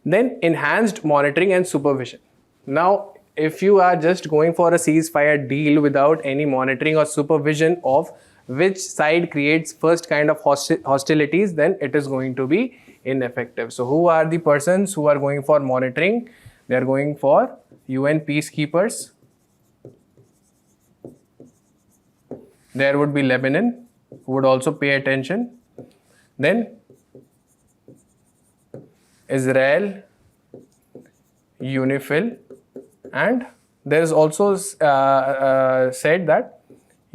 Then enhanced monitoring and supervision. Now, if you are just going for a ceasefire deal without any monitoring or supervision of which side creates first kind of hostilities, then it is going to be ineffective. So who are the persons who are going for monitoring? They are going for UN peacekeepers. There would be Lebanon, who would also pay attention. Then Israel, UNIFIL, and there is also said that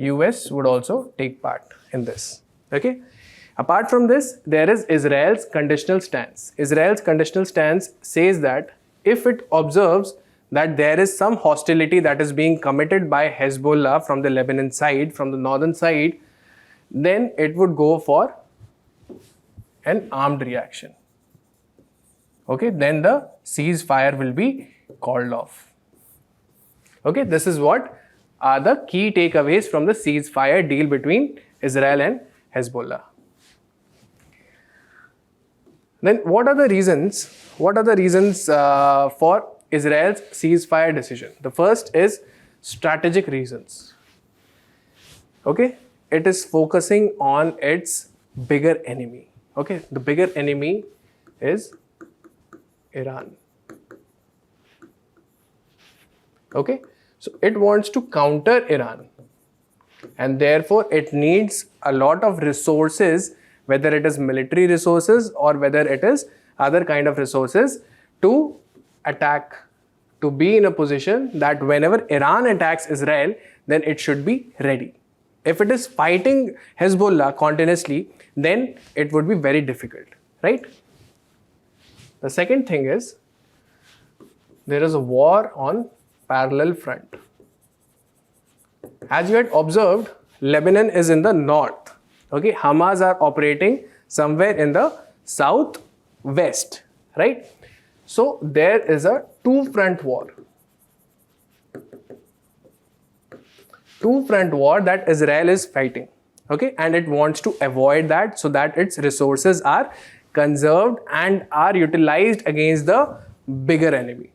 US would also take part in this. Okay. Apart from this, there is Israel's conditional stance. Israel's conditional stance says that if it observes that there is some hostility that is being committed by Hezbollah from the Lebanon side, from the northern side, then it would go for an armed reaction. Okay, then the ceasefire will be called off. Okay, this is what are the key takeaways from the ceasefire deal between Israel and Hezbollah. Then what are the reasons? What are the reasons for Israel's ceasefire decision? The first is strategic reasons. Okay, it is focusing on its bigger enemy. Okay, the bigger enemy is Iran. Okay, so it wants to counter Iran, and therefore it needs a lot of resources, whether it is military resources or whether it is other kind of resources, to attack, to be in a position that whenever Iran attacks Israel, then it should be ready. If it is fighting Hezbollah continuously, then it would be very difficult, right? The second thing is there is a war on parallel front. As you had observed, Lebanon is in the north. Okay, Hamas are operating somewhere in the southwest, right? So there is a two-front war. Two-front war that Israel is fighting. Okay, and it wants to avoid that so that its resources are conserved and are utilized against the bigger enemy.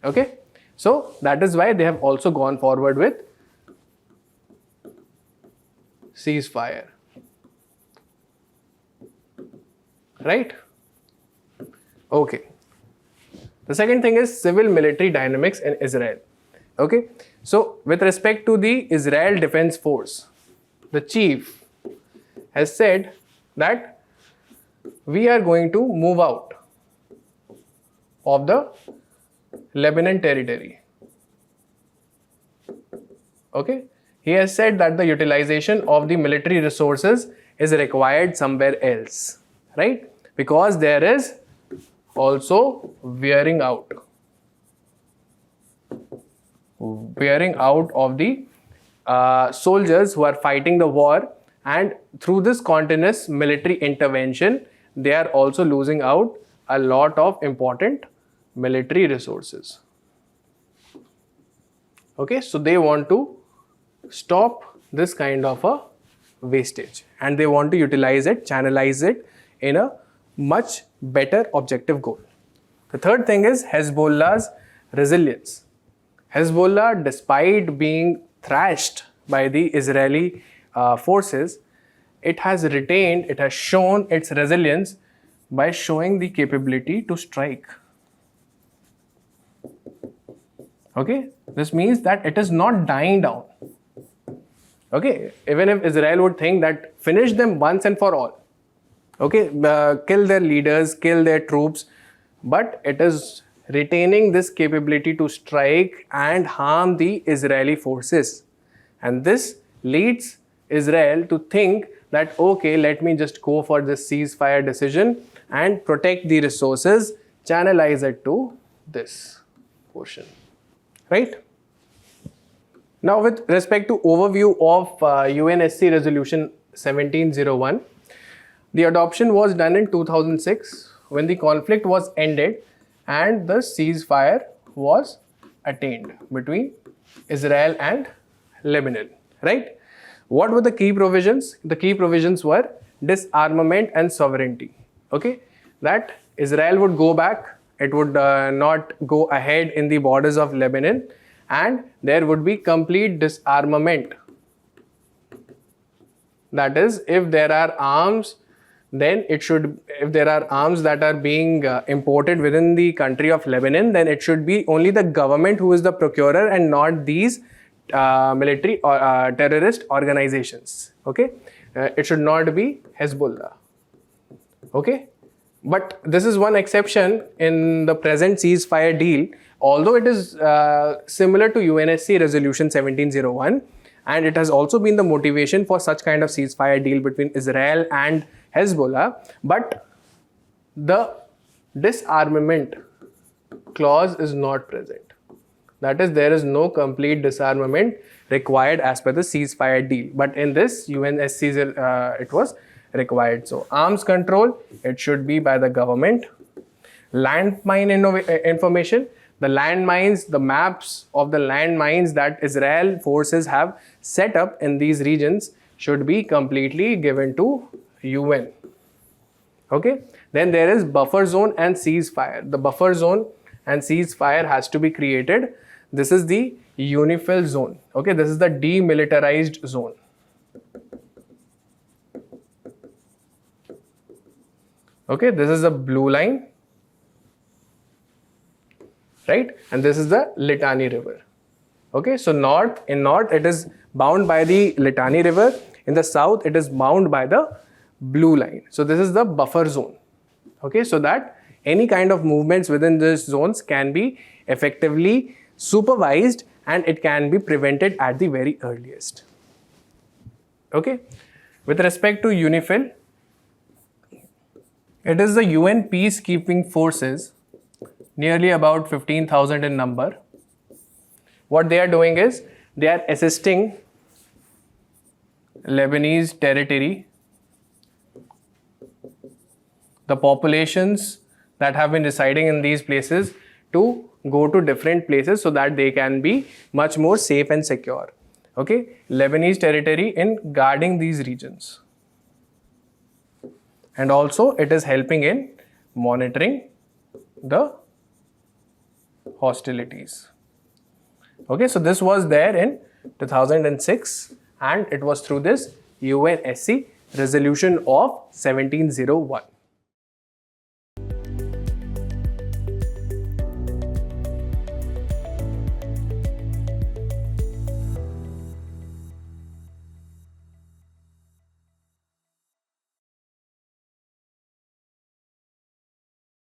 Okay, so that is why they have also gone forward with ceasefire. Right? Okay. The second thing is civil military dynamics in Israel. Okay. So with respect to the Israel Defense Force, the chief has said that we are going to move out of the Lebanon territory. Okay. He has said that the utilization of the military resources is required somewhere else, right? Because there is also wearing out of the soldiers who are fighting the war, and through this continuous military intervention, they are also losing out a lot of important military resources. Okay, so they want to stop this kind of a wastage and they want to utilize it, channelize it in a much better objective goal. The third thing is Hezbollah's resilience. Hezbollah, despite being thrashed by the Israeli forces, it has shown its resilience by showing the capability to strike. Okay, this means that it is not dying down. Okay, even if Israel would think that finish them once and for all, okay, kill their leaders, kill their troops, but it is retaining this capability to strike and harm the Israeli forces. And this leads Israel to think that, okay, let me just go for this ceasefire decision and protect the resources, channelize it to this portion, right? Now, with respect to overview of UNSC Resolution 1701, the adoption was done in 2006 when the conflict was ended and the ceasefire was attained between Israel and Lebanon, right? What were the key provisions? The key provisions were disarmament and sovereignty, okay? That Israel would go back, it would not go ahead in the borders of Lebanon, and there would be complete disarmament. That is, if there are arms, then if there are arms that are being imported within the country of Lebanon, then it should be only the government who is the procurer and not these military or terrorist organizations, okay? It should not be Hezbollah, okay? But this is one exception in the present ceasefire deal, although it is similar to UNSC Resolution 1701, and it has also been the motivation for such kind of ceasefire deal between Israel and Hezbollah, but the disarmament clause is not present. That is, there is no complete disarmament required as per the ceasefire deal, but in this UNSC it was required. So arms control, it should be by the government. Landmine information, the landmines, the maps of the landmines that Israel forces have set up in these regions should be completely given to UN. Okay, then there is buffer zone and ceasefire. The buffer zone and ceasefire has to be created. This is the UNIFIL zone. Okay, this is the demilitarized zone. Okay, this is the blue line, right? And this is the Litani River. Okay, so in north it is bound by the Litani River. In the south it is bound by the blue line. So this is the buffer zone. Okay, so that any kind of movements within these zones can be effectively supervised and it can be prevented at the very earliest. Okay, with respect to UNIFIL, it is the UN peacekeeping forces, nearly about 15,000 in number. What they are doing is they are assisting Lebanese territory, the populations that have been residing in these places, to go to different places so that they can be much more safe and secure. Okay, Lebanese territory in guarding these regions. And also it is helping in monitoring the hostilities. Okay, so this was there in 2006 and it was through this UNSC resolution of 1701.